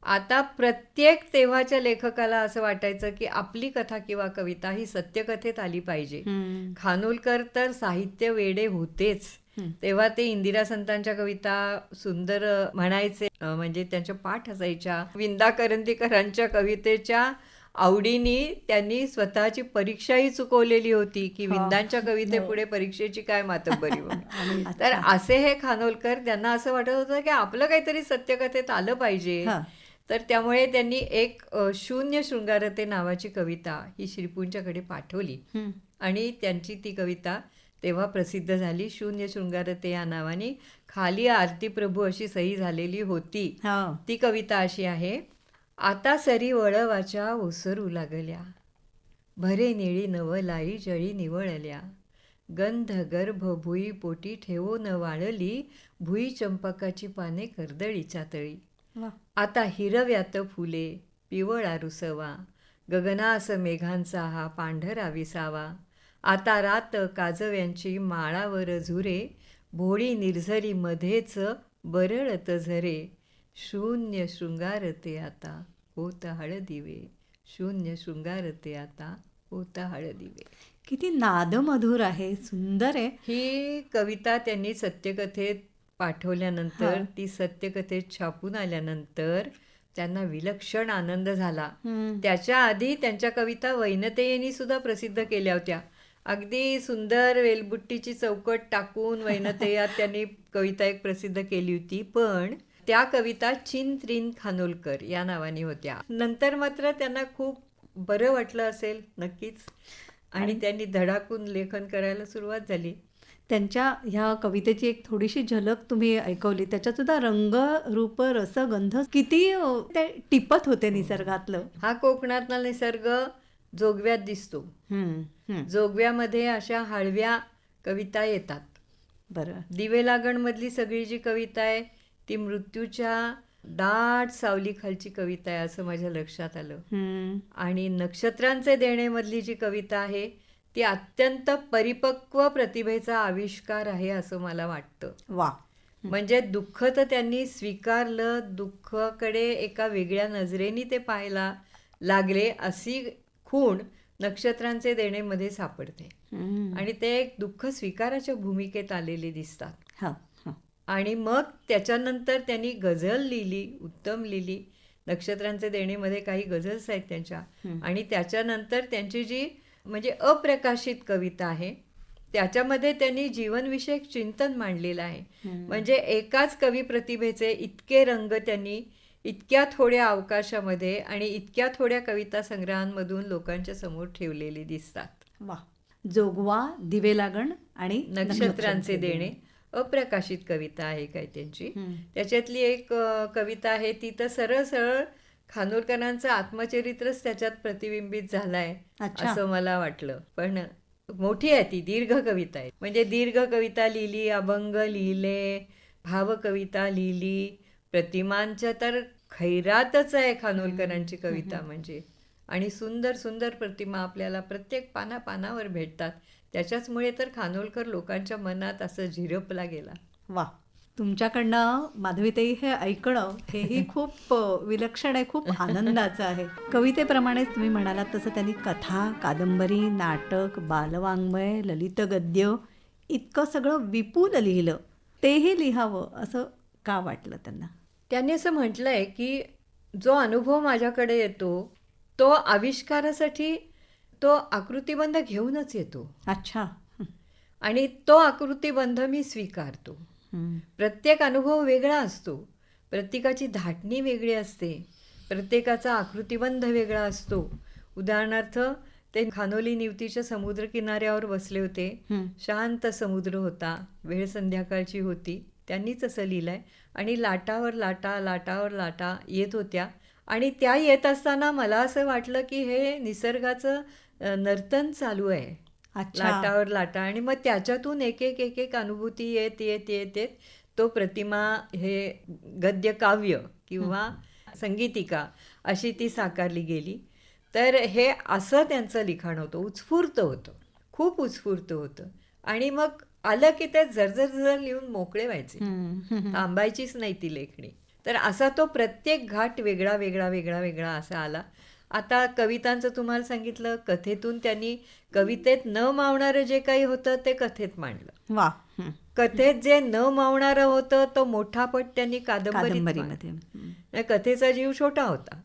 आता प्रत्येक तेव्हाच्या लेखकाला असं वाटायचं की आपली कथा किंवा कविता ही सत्यकथेत आली पाहिजे. खानोलकर तर साहित्य वेडे होतेच. तेव्हा ते इंदिरा संतांच्या कविता सुंदर म्हणायचे, म्हणजे त्यांच्या पाठ असायच्या. विंदा करंदीकरांच्या कवितेच्या आवडीने त्यांनी स्वतःची परीक्षाही चुकवलेली होती की विंदांच्या कवितेपुढे परीक्षेची काय मातब्बरी म्हणून. तर असे हे खानोलकर, त्यांना असं वाटत होतं की आपलं काहीतरी सत्यकथेत आलं पाहिजे. तर त्यामुळे त्यांनी एक शून्य शृंगारते नावाची कविता ही श्रीपूंच्याकडे पाठवली आणि त्यांची ती कविता तेव्हा प्रसिद्ध झाली. शून्य शृंगारते या नावाने खाली आरती प्रभू अशी सही झालेली होती. ती कविता अशी आहे. आता सरी वळवाच्या ओसरू लागल्या, भरे निळी नवलाई जळी निवळल्या, गंध गर्भ भुई पोटी ठेवून वाळली, भुई चंपकाची पाने कर्दळीच्या तळी. आता हिरव्यात फुले पिवळा रुसवा, गगनास मेघांचा हा पांढरा विसावा. आता रात काजव्यांची माळावर झुरे, भोळी निर्झरी मध्येच बरळत झरे. शून्य शृंगारते आता होत हळदिवे, शून्य शृंगारते आता होत हळदिवे. किती नादमधुर आहे, सुंदर आहे. ही कविता त्यांनी सत्यकथेत पाठवल्यानंतर, ती सत्यकथेत छापून आल्यानंतर त्यांना विलक्षण आनंद झाला. त्याच्या आधी त्यांच्या कविता वैनतेयनी सुद्धा प्रसिद्ध केल्या होत्या. अगदी सुंदर वेलबुट्टीची चौकट टाकून वैनतेयात त्यांनी कविता एक प्रसिद्ध केली होती. पण त्या कविता चिन खानोलकर या नावाने होत्या. नंतर मात्र त्यांना खूप बरं वाटलं असेल नक्कीच, आणि त्यांनी धडाकून लेखन करायला सुरुवात झाली. त्यांच्या ह्या कवितेची एक थोडीशी झलक तुम्ही ऐकवली. त्याच्यात सुद्धा रंग रूप रस गंध किती ते टिपत होते निसर्गातलं. हा कोकणातला निसर्ग जोगव्यात दिसतो. जोगव्यामध्ये अशा हळव्या कविता येतात. बरं. दिवे लागण मधली सगळी जी कविता आहे ती मृत्यूच्या दाट सावलीखालची कविता आहे असं माझ्या लक्षात आलं. आणि नक्षत्रांचे देणे मधली जी कविता आहे ती अत्यंत परिपक्व प्रतिभेचा आविष्कार आहे असं मला वाटतं. वा. म्हणजे दुःख तर त्यांनी स्वीकारलं, दुःखाकडे एका वेगळ्या नजरेने ते पाहायला लागले, अशी खूण नक्षत्रांचे देणेमध्ये सापडते. आणि ते एक दुःख स्वीकाराच्या भूमिकेत आलेले दिसतात. आणि मग त्याच्यानंतर त्यांनी गझल लिहिली, उत्तम लिहिली. नक्षत्रांचे देणेमध्ये काही गझल्स आहेत त्यांच्या. आणि त्याच्यानंतर त्यांची जी म्हणजे अप्रकाशित कविता आहे त्याच्यामध्ये त्यांनी जीवनविषयक चिंतन मांडलेलं आहे. म्हणजे एकाच कवी प्रतिभेचे इतके रंग त्यांनी इतक्या थोड्या अवकाशामध्ये आणि इतक्या थोड्या कविता संग्रहांमधून लोकांच्या समोर ठेवलेले दिसतात. वा. जोगवा, दिवे लागण आणि नक्षत्रांचे देणे अप्रकाशित कविता आहे काय त्यांची. त्याच्यातली एक कविता आहे ती तर सरळ सरळ खानोलकरांचं आत्मचरित्रच त्याच्यात प्रतिबिंबित झालंय असं मला वाटलं. पण मोठी आहे ती, दीर्घ कविता आहे. म्हणजे दीर्घ कविता लिहिली, अभंग लिहिले, भावकविता लिहिली, प्रतिमांच्या तर खैरातच आहे खानोलकरांची कविता म्हणजे. आणि सुंदर सुंदर प्रतिमा आपल्याला प्रत्येक पानावर भेटतात. त्याच्याचमुळे तर खानोलकर लोकांच्या मनात असं झिरपला गेला. वा. तुमच्याकडनं माधवीताई हे ऐकणं हेही खूप विलक्षण आहे, खूप आनंदाचं आहे. कवितेप्रमाणेच तुम्ही म्हणालात तसं त्यांनी कथा, कादंबरी, नाटक, बालवाङ्मय, ललित गद्य इतकं सगळं विपुल लिहिलं. तेही लिहावं असं का वाटलं त्यांना? त्यांनी असं म्हटलंय की जो अनुभव माझ्याकडे येतो तो आविष्कारासाठी तो आकृतिबंध घेऊनच येतो. अच्छा. आणि तो आकृतिबंध मी स्वीकारतो. प्रत्येक अनुभव वेगळा असतो, प्रत्येकाची धाटणी वेगळी असते, प्रत्येकाचा आकृतिबंध वेगळा असतो. उदाहरणार्थ ते खानोली निवतीच्या समुद्र किनाऱ्यावर बसले होते. शांत समुद्र होता, वेळ संध्याकाळची होती. त्यांनीच असं लिहिलंय. आणि लाटावर लाटा येत होत्या आणि त्या येत असताना मला असं वाटलं की हे निसर्गाचं नर्तन चालू आहे, अच्छा. लाटावर लाटा, आणि मग त्याच्यातून एक एक एक एक अनुभूती येत येत येत येत तो प्रतिमा हे गद्य काव्य किंवा संगीतिका अशी ती साकारली गेली. तर हे असं त्यांचं लिखाण होतं, उत्स्फूर्त होतं, खूप उत्स्फूर्त होतं. आणि मग आलं की ते झरझर लिहून मोकळे व्हायचे, थांबायचीच नाही ती लेखणी. तर असा तो प्रत्येक घाट वेगळा वेगळा वेगळा वेगळा असा आला. आता कवितांचं तुम्हाला सांगितलं, कथेतून त्यांनी कवितेत न मावणारं जे काही होतं ते कथेत मांडलं. वा. कथेत जे न मावणारं होतं तो मोठा पट त्यांनी कादंबरीमध्ये. कादंबरीमध्ये. कथेचा जीव छोटा होता,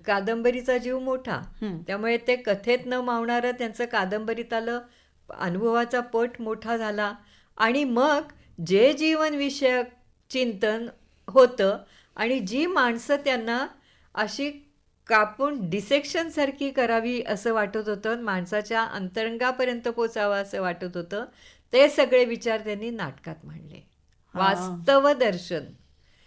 कादंबरीचा जीव मोठा, त्यामुळे ते कथेत न मावणारं त्यांचं कादंबरीत आलं, अनुभवाचा पट मोठा झाला. आणि मग जे जीवनविषयक चिंतन होतं आणि जी माणसं त्यांना अशी कापून डिसेक्शनसारखी करावी असं वाटत होतं, माणसाच्या अंतरंगापर्यंत पोचावं असं वाटत होतं, ते सगळे विचार त्यांनी नाटकात मांडले. वास्तव दर्शन,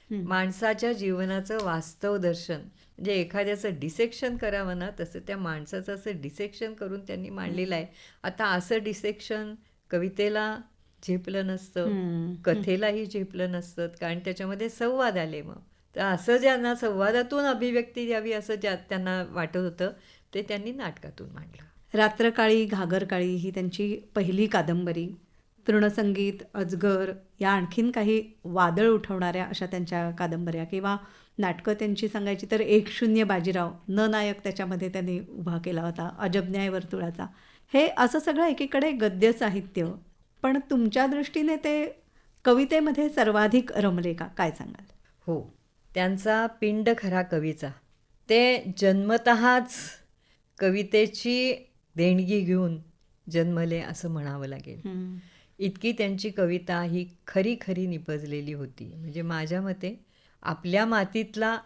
माणसाच्या जीवनाचं वास्तव दर्शन, म्हणजे एखाद्याचं डिसेक्शन करावं ना, तसं त्या माणसाचं असं डिसेक्शन करून त्यांनी मांडलेलं आहे. आता असं डिसेक्शन कवितेला झेपलं नसतं, कथेलाही झेपलं नसतं, कारण त्याच्यामध्ये संवाद आले. मग तर असं ज्यांना संवादातून अभिव्यक्ती द्यावी असं त्यांना वाटत होतं, ते त्यांनी नाटकातून मांडलं. रात्रकाळी घागरकाळी ही त्यांची पहिली कादंबरी. तृणसंगीत, अजगर या आणखीन काही वादळ उठवणाऱ्या अशा त्यांच्या कादंबऱ्या किंवा नाटकं त्यांची सांगायची तर 1-0 बाजीराव, न नायक त्याच्यामध्ये त्यांनी उभा केला होता, अजबन्याय वर्तुळाचा. हे असं सगळं एकीकडे गद्य साहित्य, पण तुमच्या दृष्टीने ते कवितेमध्ये सर्वाधिक रमले का, काय सांगाल? हो, त्यांचा पिंड खरा कवीचा. ते जन्मतःच कवितेची देणगी घेऊन जन्मले असं म्हणावं लागेल. इतकी त्यांची कविता ही खरी खरी निपजलेली होती. म्हणजे माझ्या मते आपल्या मातीतला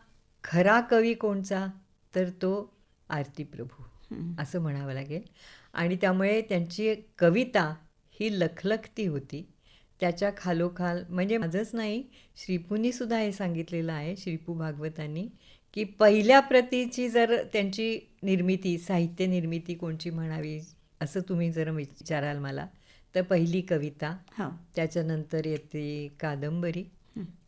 खरा कवी कोणचा, तर तो आरती प्रभू असं म्हणावं लागेल. आणि त्यामुळे त्यांची कविता ही लखलखती होती. त्याच्या खालोखाल म्हणजे माझंच नाही, श्रीपूंनी सुद्धा हे सांगितलेलं आहे, श्रीपू भागवतांनी, की पहिल्या प्रतीची जर त्यांची निर्मिती, साहित्य निर्मिती कोणची म्हणावी असं तुम्ही जर विचाराल मला, तर पहिली कविता, त्याच्यानंतर येते कादंबरी,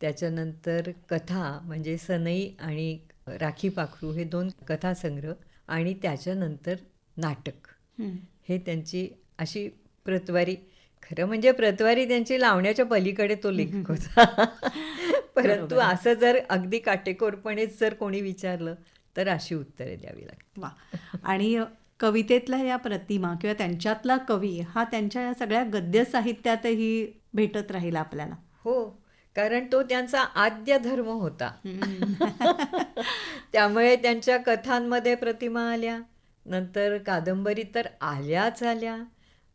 त्याच्यानंतर कथा म्हणजे सनई आणि राखी पाखरू हे 2 कथासंग्रह, आणि त्याच्यानंतर नाटक. हे त्यांची अशी प्रतवारी. खरं म्हणजे प्रतवारी त्यांची लावण्याच्या पलीकडे तो लेखक होता. परंतु असं जर अगदी काटेकोरपणेच जर कोणी विचारलं तर अशी उत्तरे द्यावी लागतात. वा. आणि कवितेतल्या या प्रतिमा किंवा त्यांच्यातला कवी हा त्यांच्या या सगळ्या गद्य साहित्यातही भेटत राहील आपल्याला. हो, कारण तो त्यांचा आद्य धर्म होता. त्यामुळे त्यांच्या कथांमध्ये प्रतिमा आल्या, नंतर कादंबरी तर आल्याच आल्या,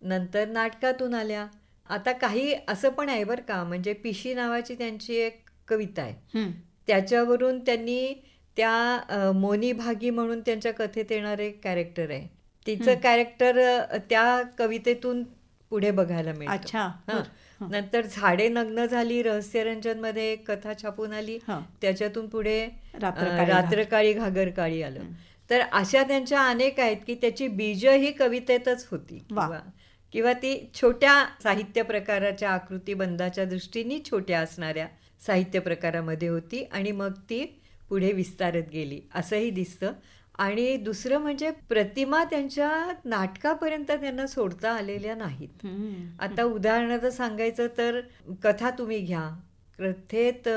नंतर नाटकातून आल्या. आता काही असं पण आहे बरं का, म्हणजे पिशी नावाची त्यांची एक कविता आहे, त्याच्यावरून त्यांनी त्या मोनी भागी म्हणून त्यांच्या कथेत येणारे कॅरेक्टर आहे, तिचं कॅरेक्टर त्या कवितेतून पुढे बघायला मिळतं. नंतर झाडे नग्न झाली रहस्यरंजनमध्ये एक कथा छापून आली, त्याच्यातून पुढे रात्रकाळी घागरकाळी आलं. तर अशा त्यांच्या अनेक आहेत की त्याची बीज ही कवितेतच होती, किंवा ती छोट्या साहित्य प्रकाराच्या आकृतीबंधाच्या दृष्टीने छोट्या असणाऱ्या साहित्य प्रकारामध्ये होती, आणि मग ती पुढे विस्तारत गेली असंही दिसतं. आणि दुसरं म्हणजे प्रतिमा त्यांच्या नाटकापर्यंत त्यांना सोडता आलेल्या नाहीत. आता उदाहरणार्थ सांगायचं तर कथा तुम्ही घ्या, कथेत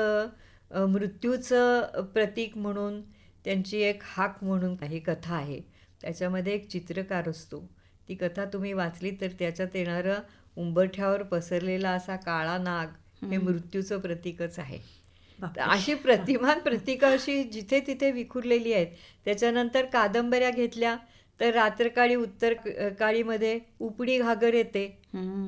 मृत्यूचं प्रतीक म्हणून त्यांची एक हाक म्हणून काही कथा आहे, त्याच्यामध्ये एक चित्रकार असतो. ती कथा तुम्ही वाचली तर त्याच्यात येणारं उंबरठ्यावर पसरलेला असा काळा नाग हे मृत्यूचं प्रतीकच आहे. अशी प्रतिमान प्रतिकं अशी जिथे तिथे विखुरलेली आहेत. त्याच्यानंतर कादंबऱ्या घेतल्या तर रात्रकाळी उत्तर काळीमध्ये उपडी घागर येते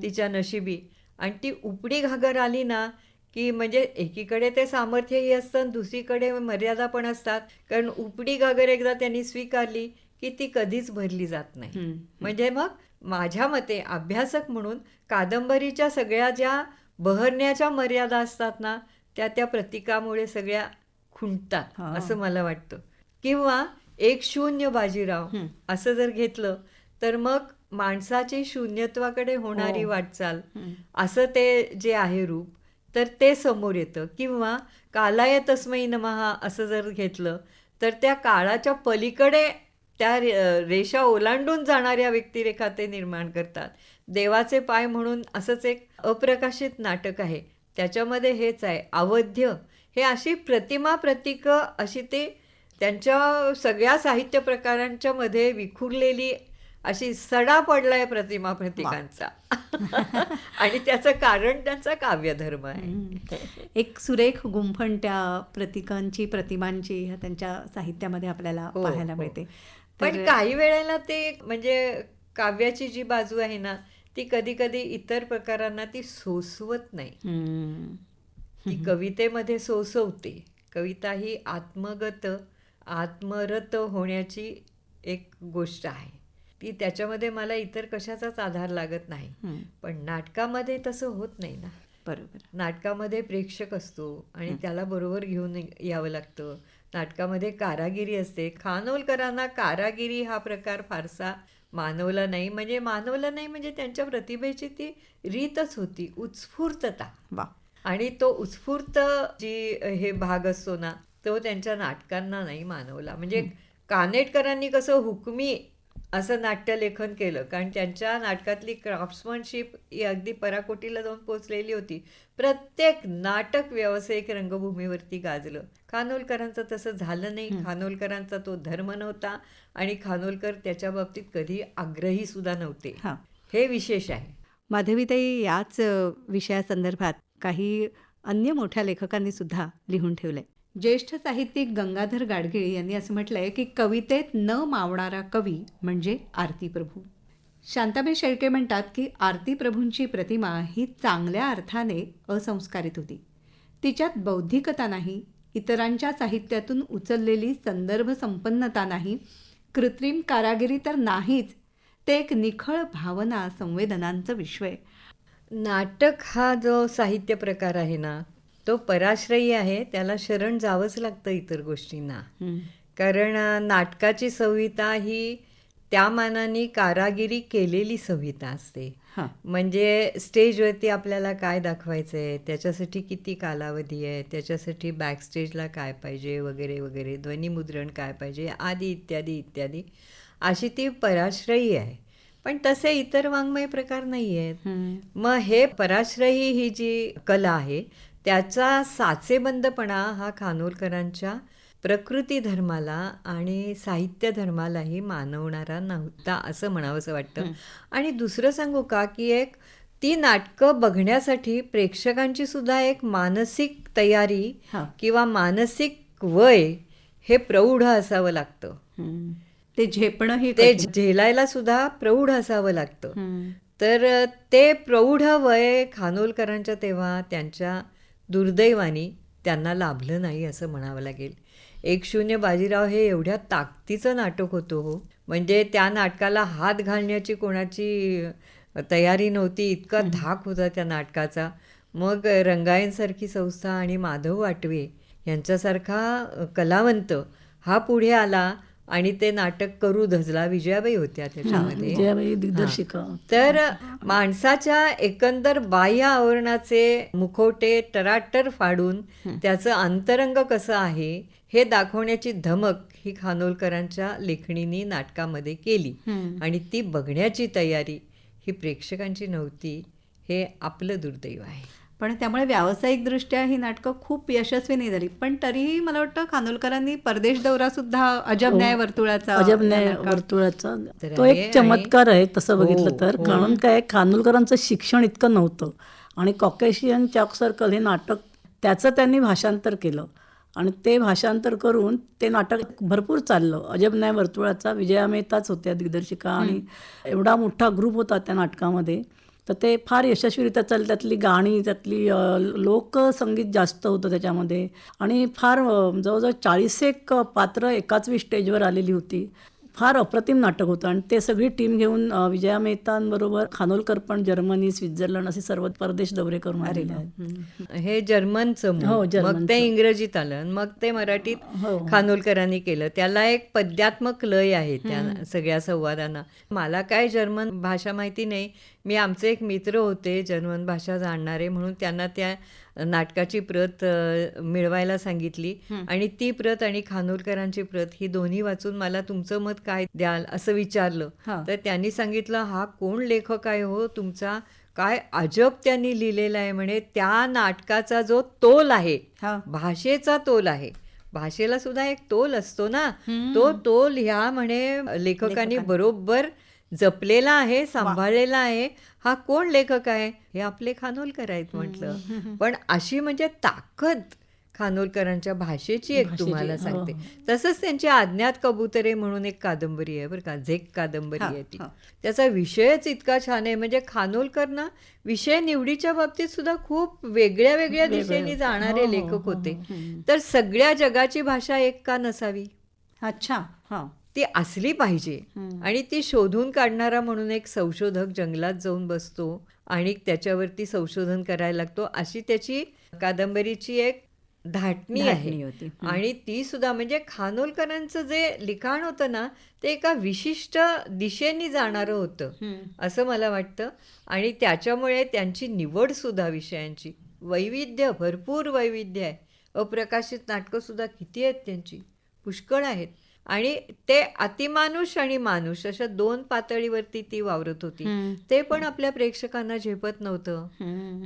तिच्या नशिबी, आणि ती उपडी घागर आली ना की म्हणजे एकीकडे ते सामर्थ्यही असतं, दुसरीकडे मर्यादा पण असतात. कारण उपडी घागर एकदा त्यांनी स्वीकारली की ती कधीच भरली जात नाही. म्हणजे मग माझ्या मते अभ्यासक म्हणून कादंबरीच्या सगळ्या ज्या बहरण्याच्या मर्यादा असतात ना, त्या प्रतीकामुळे सगळ्या खुंटतात असं मला वाटतं. किंवा 1-0 बाजीराव असं जर घेतलं तर मग माणसाची शून्यत्वाकडे होणारी वाटचाल असं ते जे आहे रूप, तर ते समोर येतं. किंवा कालाय तस्मै नमः असं जर घेतलं तर त्या काळाच्या पलीकडे त्या रेषा ओलांडून जाणाऱ्या व्यक्तिरेखा ते निर्माण करतात. देवाचे पाय म्हणून असंच एक अप्रकाशित नाटक आहे, त्याच्यामध्ये हेच आहे. अवध्य हे अशी प्रतिमा प्रतीकं अशी ते त्यांच्या सगळ्या साहित्य प्रकारांच्या मध्ये विखुरलेली अशी सडा पडलाय प्रतिमा प्रतीकांचा. आणि त्याचं कारण त्यांचा काव्यधर्म आहे. एक सुरेख गुंफण त्या प्रतीकांची, प्रतिमांची ह्या त्यांच्या साहित्यामध्ये आपल्याला हो, पाहायला हो. मिळते. पण काही वेळेला ते म्हणजे काव्याची जी बाजू आहे ना, ती कधी कधी इतर प्रकारांना ती सोसवत नाही. ती कवितेमध्ये सोसवते. कविता ही आत्मगत, आत्मरत होण्याची एक गोष्ट आहे. ती त्याच्यामध्ये मला इतर कशाचाच आधार लागत नाही. पण नाटकामध्ये तसं होत नाही ना. बरोबर. नाटकामध्ये प्रेक्षक असतो आणि त्याला बरोबर घेऊन यावं लागतं. नाटकामध्ये कारागिरी असते. खानोलकरांना कारागिरी हा प्रकार फारसा मानवला नाही. म्हणजे त्यांच्या प्रतिभेची ती रीतच होती, उत्स्फूर्तता. वा. आणि तो उत्स्फूर्त जी हे भाग असतो ना, तो त्यांच्या नाटकांना नाही मानवला. म्हणजे कानेटकरांनी कसं हुकमी असं नाट्यलेखन केलं, कारण त्यांच्या नाटकातली क्राफ्ट्समनशिप ही अगदी पराकोटीला जाऊन पोचलेली होती. प्रत्येक नाटक व्यावसायिक रंगभूमीवरती गाजलं. खानोलकरांचं तसं झालं नाही. खानोलकरांचा तो धर्म नव्हता आणि खानोलकर त्याच्या बाबतीत कधी आग्रही सुद्धा नव्हते. हां. हे विशेष आहे. माधवीताई, याच विषयासंदर्भात काही अन्य मोठ्या लेखकांनी सुद्धा लिहून ठेवलंय. ज्येष्ठ साहित्यिक गंगाधर गाडगीळ यांनी असं म्हटलंय की कवितेत न मावणारा कवी म्हणजे आरती प्रभू. शांताबाई शेळके म्हणतात की आरती प्रभूंची प्रतिमा ही चांगल्या अर्थाने असंस्कारित होती. तिच्यात बौद्धिकता नाही, इतरांच्या साहित्यातून उचललेली संदर्भ संपन्नता नाही, कृत्रिम कारागिरी तर नाहीच. ते एक निखळ भावना, संवेदनांचं विश्व आहे. नाटक हा जो साहित्य प्रकार आहे ना, तो पराश्रयी आहे. त्याला शरण जावंच लागतं इतर गोष्टींना. कारण नाटकाची संहिता ही त्या मानाने कारागिरी केलेली संहिता असते. हां. म्हणजे स्टेजवरती आपल्याला काय दाखवायचं आहे, त्याच्यासाठी किती कालावधी आहे, त्याच्यासाठी बॅकस्टेजला काय पाहिजे वगैरे वगैरे, ध्वनिमुद्रण काय पाहिजे, आदी इत्यादी इत्यादी, अशी ती पराश्रयी आहे. पण तसे इतर वाङ्मय प्रकार नाही आहेत. मग हे पराश्रयी ही जी कला आहे त्याचा साचेबंदपणा हा खानोलकरांच्या प्रकृती धर्माला आणि साहित्य धर्मालाही मानवणारा नव्हता असं म्हणावंसं वाटतं. आणि दुसरं सांगू का, की एक ती नाटकं बघण्यासाठी प्रेक्षकांची सुद्धा एक मानसिक तयारी किंवा मानसिक वय हे प्रौढ असावं लागतं. ते झेपणं हे ते झेलायला सुद्धा प्रौढ असावं लागतं. तर ते प्रौढ वय खानोलकरांच्या तेव्हा त्यांच्या दुर्दैवानी त्यांना लाभलं नाही असं म्हणावं लागेल. 1-0 बाजीराव हे एवढ्या ताकदीचं नाटक होतं हो. म्हणजे त्या नाटकाला हात घालण्याची कोणाची तयारी नव्हती, इतका धाक होता त्या नाटकाचा. मग रंगायनसारखी संस्था आणि माधव वाटवे यांच्यासारखा कलावंत हा पुढे आला आणि ते नाटक करू धजला. विजयाबाई होत्या त्याच्यामध्ये. विजयाबाई दिग्दर्शिका. तर माणसाच्या एकंदर बाह्य आवरणाचे मुखवटे टराटर फाडून त्याचं अंतरंग कसं आहे हे दाखवण्याची धमक ही खानोलकरांच्या लेखणीने नाटकामध्ये केली. आणि ती बघण्याची तयारी ही प्रेक्षकांची नव्हती. हे आपलं दुर्दैव आहे. पण त्यामुळे व्यावसायिकदृष्ट्या ही नाटकं खूप यशस्वी नाही झाली. पण तरीही मला वाटतं खानोलकरांनी परदेश दौरा सुद्धा अजब न्याय वर्तुळाचा तो एक चमत्कार आहे तसं बघितलं तर. कारण काय, खानोलकरांचं शिक्षण इतकं नव्हतं आणि कॉकेशियन चॉक सर्कल हे नाटक त्याचं त्यांनी भाषांतर केलं आणि ते भाषांतर करून ते नाटक भरपूर चाललं. अजब न्याय वर्तुळाचा विजया मेहताच होत्या दिग्दर्शिका आणि एवढा मोठा ग्रुप होता त्या नाटकामध्ये. तर ते फार यशस्वीरित्या चाललं. त्यातली गाणी, त्यातली लोकसंगीत जास्त होतं त्याच्यामध्ये आणि फार जवळजवळ 40 एक पात्र एकाच स्टेजवर आलेली होती. फार अप्रतिम नाटक होतं आणि ते सगळी टीम घेऊन विजया मेहतांबरोबर खानोलकर पण जर्मनी, स्वित्झर्लंड असे सर्व परदेश दौरे करून आलेले आहेत. हे जर्मनचं मूळ. हो, मग जर्मनचं. ते इंग्रजीत आलं आणि मग ते मराठीत हो. खानोलकरांनी केलं. त्याला एक पद्यात्मक लय आहे त्या सगळ्या संवादांना. मला काय जर्मन भाषा माहिती नाही. मी आमचे एक मित्र होते जर्मन भाषा जाणणारे, म्हणून त्यांना त्या नाटकाची प्रत मिळवायला सांगितली आणि ती प्रत आणि खानोलकरांची प्रत ही दोन्ही वाचून मला तुमचं मत काय द्याल असं विचारलं. हा. तर त्यांनी सांगितलं, हा कोण लेखक आहे हो तुमचा, काय अजब त्यांनी लिहिलेलं आहे म्हणे. त्या नाटकाचा जो तोल आहे, हा. भाषेचा तोल आहे, भाषेला सुद्धा एक तोल असतो ना, तो तोल ह्या म्हणे लेखकांनी बरोबर जपलेला आहे, सांभाळलेला आहे. हा कोण लेखक आहे? हे आपले खानोलकर आहेत म्हटलं. पण अशी म्हणजे ताकद खानोलकरांच्या भाषेची एक तुम्हाला सांगते. तसंच त्यांची आज्ञात कबुतरे म्हणून एक कादंबरी आहे बरं का, झेक कादंबरी आहे ती. त्याचा विषयच इतका छान आहे. म्हणजे खानोलकर ना विषय निवडीच्या बाबतीत सुद्धा खूप वेगळ्या वेगळ्या दिशेने जाणारे लेखक होते. तर सगळ्या जगाची भाषा एक का नसावी? अच्छा. हां. ती असली पाहिजे. आणि ती शोधून काढणारा म्हणून एक संशोधक जंगलात जाऊन बसतो आणि त्याच्यावरती संशोधन करायला लागतो, अशी त्याची कादंबरीची एक धाटणी आहे. होती. आणि ती सुद्धा म्हणजे खानोलकरांचं जे लिखाण होतं ना, ते एका विशिष्ट दिशेने जाणारं होतं असं मला वाटतं. आणि त्याच्यामुळे त्यांची निवड सुद्धा विषयांची वैविध्य, भरपूर वैविध्य आहे. अप्रकाशित नाटकं सुद्धा किती आहेत त्यांची, पुष्कळ आहेत. आणि ते अतिमानुष आणि मानुष अशा दोन पातळीवरती ती वावरत होती. ते पण आपल्या प्रेक्षकांना झेपत नव्हतं.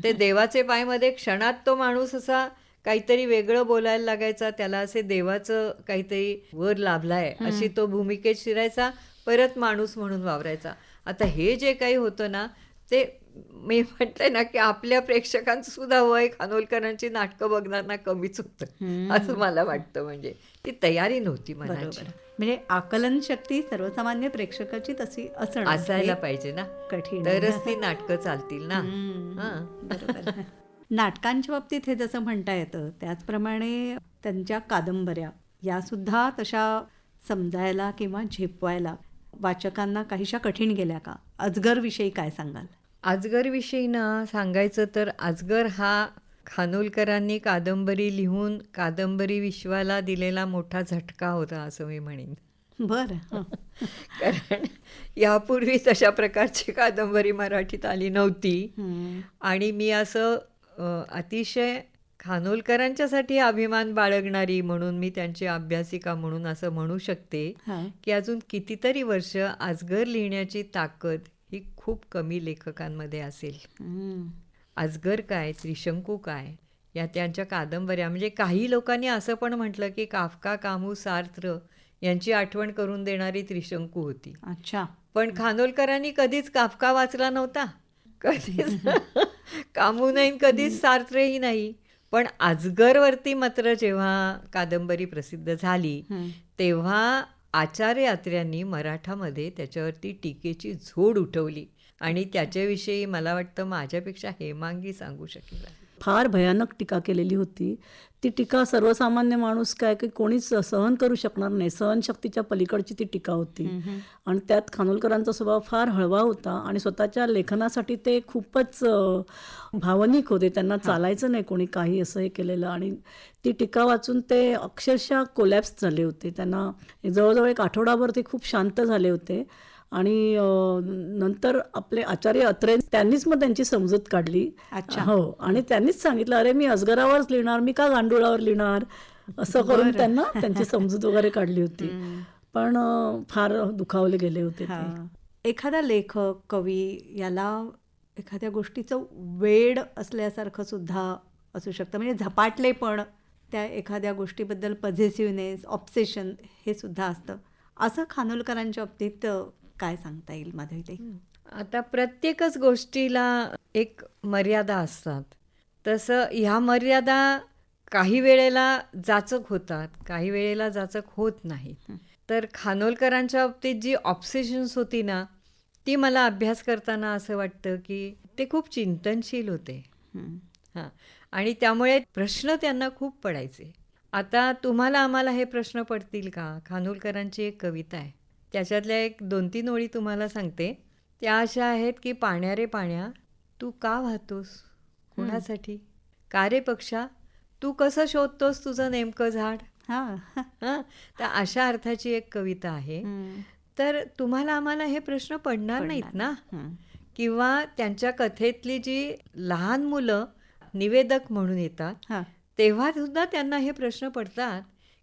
ते देवाचे पायमध्ये क्षणात तो माणूस असा काहीतरी वेगळं बोलायला लागायचा, त्याला असे देवाचं काहीतरी वर लाभलाय अशी तो भूमिकेत शिरायचा, परत माणूस म्हणून वावरायचा. आता हे जे काही होतं ना, ते मी म्हटलंय ना की आपल्या प्रेक्षकांचं सुद्धा वय खानोलकरांची नाटकं बघणाऱ्यांना कमीच होतं असं मला वाटतं. म्हणजे ती तयारी नव्हती मनाची. म्हणजे आकलन शक्ती सर्वसामान्य प्रेक्षकाची तशी असणं असायला पाहिजे ना, कठीण आहे. तरच ती नाटकं चालतील ना. बरोबर. नाटकांच्या बाबतीत हे जसं म्हणता येतं, त्याचप्रमाणे त्यांच्या कादंबऱ्या या सुद्धा तशा समजायला किंवा झेपवायला वाचकांना काहीशा कठीण गेल्या का? अजगर विषयी काय सांगाल? अजगर विषयी ना सांगायचं तर, अजगर हा खानोलकरांनी कादंबरी लिहून कादंबरी विश्वाला दिलेला मोठा झटका होता असं मी म्हणेन. बरं. कारण यापूर्वी तशा प्रकारची कादंबरी मराठीत आली नव्हती. आणि मी असं अतिशय खानोलकरांच्यासाठी अभिमान बाळगणारी म्हणून, मी त्यांची अभ्यासिका म्हणून असं म्हणू शकते की अजून कितीतरी वर्ष अजगर लिहिण्याची ताकद ही खूप कमी लेखकांमध्ये असेल. अजगर काय, त्रिशंकू काय, या त्यांच्या कादंबऱ्या, म्हणजे काही लोकांनी असं पण म्हटलं की काफका, कामू, सार्त्र यांची आठवण करून देणारी त्रिशंकू होती. अच्छा. पण खानोलकरांनी कधीच काफका वाचला नव्हता, कधीच कामू नाही, कधीच सार्त्रही नाही. पण अजगरवरती मात्र जेव्हा कादंबरी प्रसिद्ध झाली तेव्हा आचार्य अत्र्यांनी मराठामध्ये त्याच्यावरती टीकेची झोड उठवली. आणि त्याच्याविषयी मला वाटतं माझ्यापेक्षा हेमांगी सांगू शकेल. फार भयानक टीका केलेली होती. ती टीका सर्वसामान्य माणूस काय की कोणीच सहन करू शकणार नाही, सहनशक्तीच्या पलीकडची ती टीका होती. आणि त्यात खानोलकरांचा स्वभाव फार हळवा होता आणि स्वतःच्या लेखनासाठी ते खूपच भावनिक होते. त्यांना चालायचं नाही कोणी काही असं हे केलेलं. आणि ती टीका वाचून ते अक्षरशः कोलॅप्स झाले होते. त्यांना जवळजवळ एक आठवडाभर ते खूप शांत झाले होते. आणि नंतर आपले आचार्य अत्रे त्यांनीच मग त्यांची समजूत काढली. हो. आणि त्यांनीच सांगितलं, अरे मी अजगरावरच लिहिणार, मी का गांडुळावर लिहिणार, असं करून त्यांना त्यांची समजूत वगैरे काढली होती. पण फार दुखावले गेले होते ते. एखादा लेखक, कवी याला एखाद्या गोष्टीचं वेड असल्यासारखं सुद्धा असू शकतं. म्हणजे झपाटले पण त्या एखाद्या गोष्टीबद्दल पॉझिटिव्हनेस, ऑब्सेशन हे सुद्धा असतं. असं खानोलकरांच्या बाबतीत काय सांगता येईल माधवीताई? आता प्रत्येकच गोष्टीला एक मर्यादा असतात. तसं ह्या मर्यादा काही वेळेला जाचक होतात, काही वेळेला जाचक होत नाहीत. तर खानोलकरांच्या बाबतीत जी ऑब्सेशन्स होती ना, ती मला अभ्यास करताना असं वाटतं की ते खूप चिंतनशील होते. हां. आणि त्यामुळे प्रश्न त्यांना खूप पडायचे. आता तुम्हाला आम्हाला हे प्रश्न पडतील का? खानोलकरांची एक कविता आहे, त्याच्यातल्या एक 2-3 ओळी तुम्हाला सांगते. त्या अशा आहेत की पाण्या रे पाण्या तू का वाहतोस कोणासाठी, का रे पक्षा तू कसं शोधतोस तुझं नेमकं झाड. हां. हां, तर अशा अर्थाची एक कविता आहे. तर तुम्हाला आम्हाला हे प्रश्न पडणार नाहीत ना, किंवा त्यांच्या कथेतली जी लहान मुलं निवेदक म्हणून येतात हां. तेव्हा सुद्धा त्यांना हे प्रश्न पडतात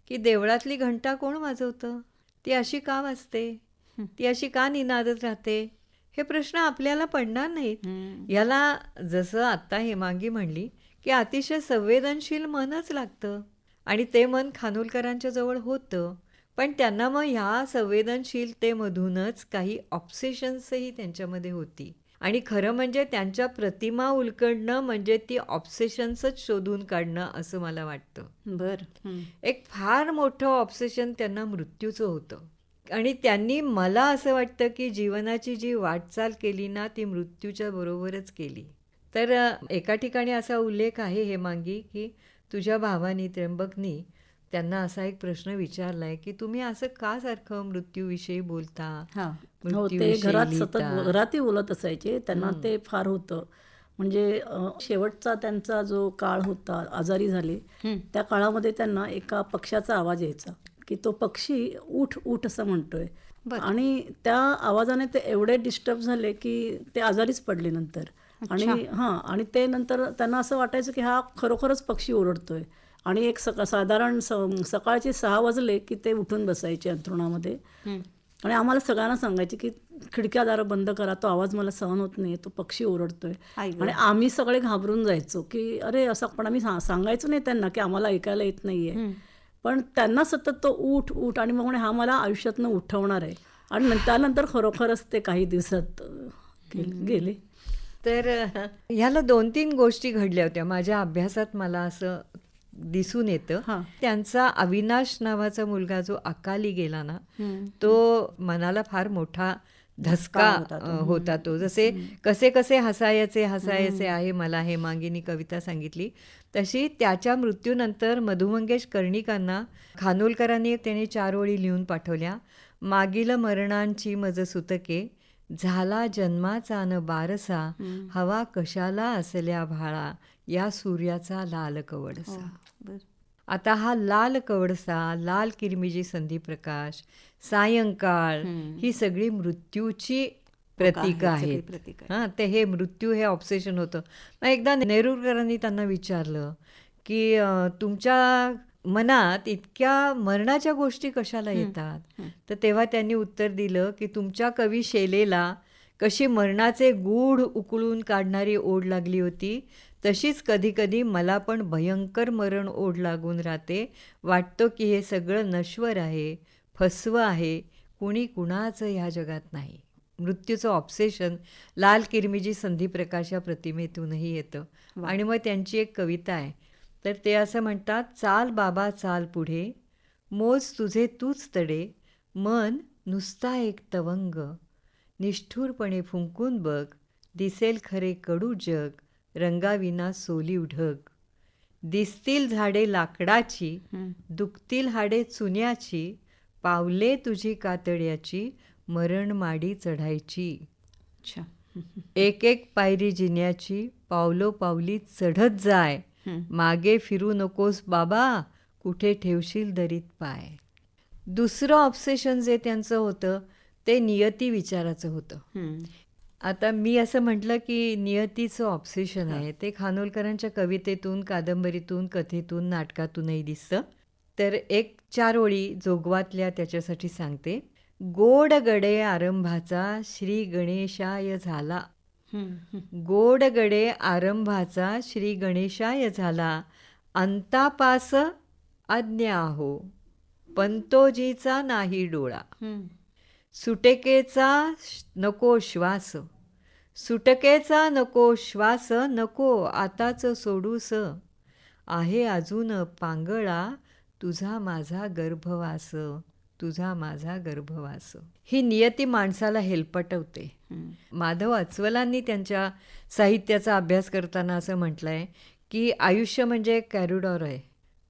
की देवळातली घंटा कोण वाजवतं, ती अशी का वाजते, ती अशी का निनादत राहते, हे प्रश्न आपल्याला पडणार नाहीत. याला जसं आत्ता हेमांगी म्हणली की अतिशय संवेदनशील मनच लागतं आणि ते मन खानोलकरांच्या जवळ होतं. पण त्यांना मग ह्या संवेदनशीलतेमधूनच काही ऑब्सेशन्सही त्यांच्यामध्ये होती. आणि खरं म्हणजे त्यांच्या प्रतिमा उलगडणं म्हणजे ती ऑब्सेशन्सच शोधून काढणं असं मला वाटतं. बरं. एक फार मोठं ऑब्सेशन त्यांना मृत्यूचं होतं. आणि त्यांनी मला असं वाटतं की जीवनाची जी वाटचाल केली ना ती मृत्यूच्या बरोबरच केली. तर एका ठिकाणी असा उल्लेख आहे हेमांगी की तुझ्या भावानी त्र्यंबकनी त्यांना असा एक प्रश्न विचारलाय की तुम्ही असं का सारखं मृत्यूविषयी बोलता, हां. हो, ते मृत्यूविषयी घरात सतत लिहिता. घरातही बोलत असायचे. त्यांना ते फार होतं. म्हणजे शेवटचा त्यांचा जो काळ होता, आजारी झाले, त्या काळामध्ये त्यांना एका पक्ष्याचा आवाज यायचा की तो पक्षी उठ उठ असं म्हणतोय. आणि त्या आवाजाने ते एवढे डिस्टर्ब झाले की ते आजारीच पडले नंतर. आणि ते नंतर त्यांना असं वाटायचं की हा खरोखरच पक्षी ओरडतोय. आणि एक साधारण सकाळचे 6 वाजले की ते उठून बसायचे अंथरुणामध्ये आणि आम्हाला सगळ्यांना सांगायचे की खिडक्या दारं बंद करा, तो आवाज मला सहन होत नाही, तो पक्षी ओरडतोय. आणि आम्ही सगळे घाबरून जायचो की अरे असं. पण आम्ही सांगायचो नाही त्यांना की आम्हाला ऐकायला येत नाहीये. पण त्यांना सतत तो उठ उठ आणि मग म्हणे हा मला आयुष्यातनं उठवणार आहे. आणि त्यानंतर खरोखरच ते काही दिवसात गेले. तर ह्याला 2-3 गोष्टी घडल्या होत्या माझ्या अभ्यासात. मला असं दिसून येतं त्यांचा अविनाश नावाचा मुलगा जो अकाली गेला ना तो मनाला फार मोठा धसका होता तो. जसे कसे कसे हसायचे हसायचे आहे मला हेमांगीनी कविता सांगितली तशी त्याच्या मृत्यूनंतर मधु मंगेश कर्णिकांना खानोलकरांनी त्याने 4 ओळी लिहून पाठवल्या. मागील मरणांची मज सुतके झाला जन्माचा न बारसा हवा कशाला असल्या भाळा या सूर्याचा लाल कवडसा. आता हा लाल कवडसा, लाल किरमिजी संधी प्रकाश, सायंकाळ ही सगळी मृत्यूची प्रतीक आहेत. हां, ते हे मृत्यू हे ऑब्सेशन होतं. मग एकदा नेरुरकरांनी त्यांना विचारलं की तुमच्या मनात इतक्या मरणाच्या गोष्टी कशाला येतात. तर तेव्हा त्यांनी उत्तर दिलं की तुमच्या कवी शेलेला कशी मरणाचे गूढ उकळून काढणारी ओढ लागली होती तशीच कधीकधी मला पण भयंकर मरण ओढ लागून राहते. वाटतं की हे सगळं नश्वर आहे, फसवं आहे, कुणी कुणाचं ह्या जगात नाही. मृत्यूचं ऑब्सेशन लाल किरमिजी संधी प्रकाश या प्रतिमेतूनही येतं. आणि मग त्यांची एक कविता आहे. तर ते असं म्हणतात, चाल बाबा चाल पुढे, मोज तुझे तूच तडे, मन नुसता एक तवंग, निष्ठुरपणे फुंकून बघ, दिसेल खरे कडू जग, रंगाविना सोलीव ढग. दिसतील झाडे लाकडाची, दुखतील हाडे चुन्याची, पावले तुझी कातड्याची, मरणमाडी चढायची. एक एक पायरी जिन्याची, पावलो पावली चढत जाय, मागे फिरू नकोस बाबा, कुठे ठेवशील दरीत पाय. दुसरं ऑब्सेशन जे त्यांचं होतं ते नियती विचाराचं होतं. आता मी असं म्हटलं की नियतीचं ऑब्सेशन आहे ते खानोलकरांच्या कवितेतून, कादंबरीतून, कथेतून, नाटकातूनही दिसतं. तर एक 4 ओळी जोगवातल्या त्याच्यासाठी सांगते. गोड गडे आरंभाचा श्री गणेशाय झाला, गोड गडे आरंभाचा श्री गणेशाय झाला, अंतापास अज्ञा हो, पंतोजीचा नाही डोळा. सुटकेचा नको श्वास, सुटकेचा नको श्वास, नको आताच सोडूस, आहे अजून पांगळा तुझा माझा गर्भवास, तुझा माझा गर्भवास. ही नियती माणसाला हेलपटवते. माधव अस्वलांनी त्यांच्या साहित्याचा अभ्यास करताना असं म्हटलंय की आयुष्य म्हणजे एक कॅरिडॉर आहे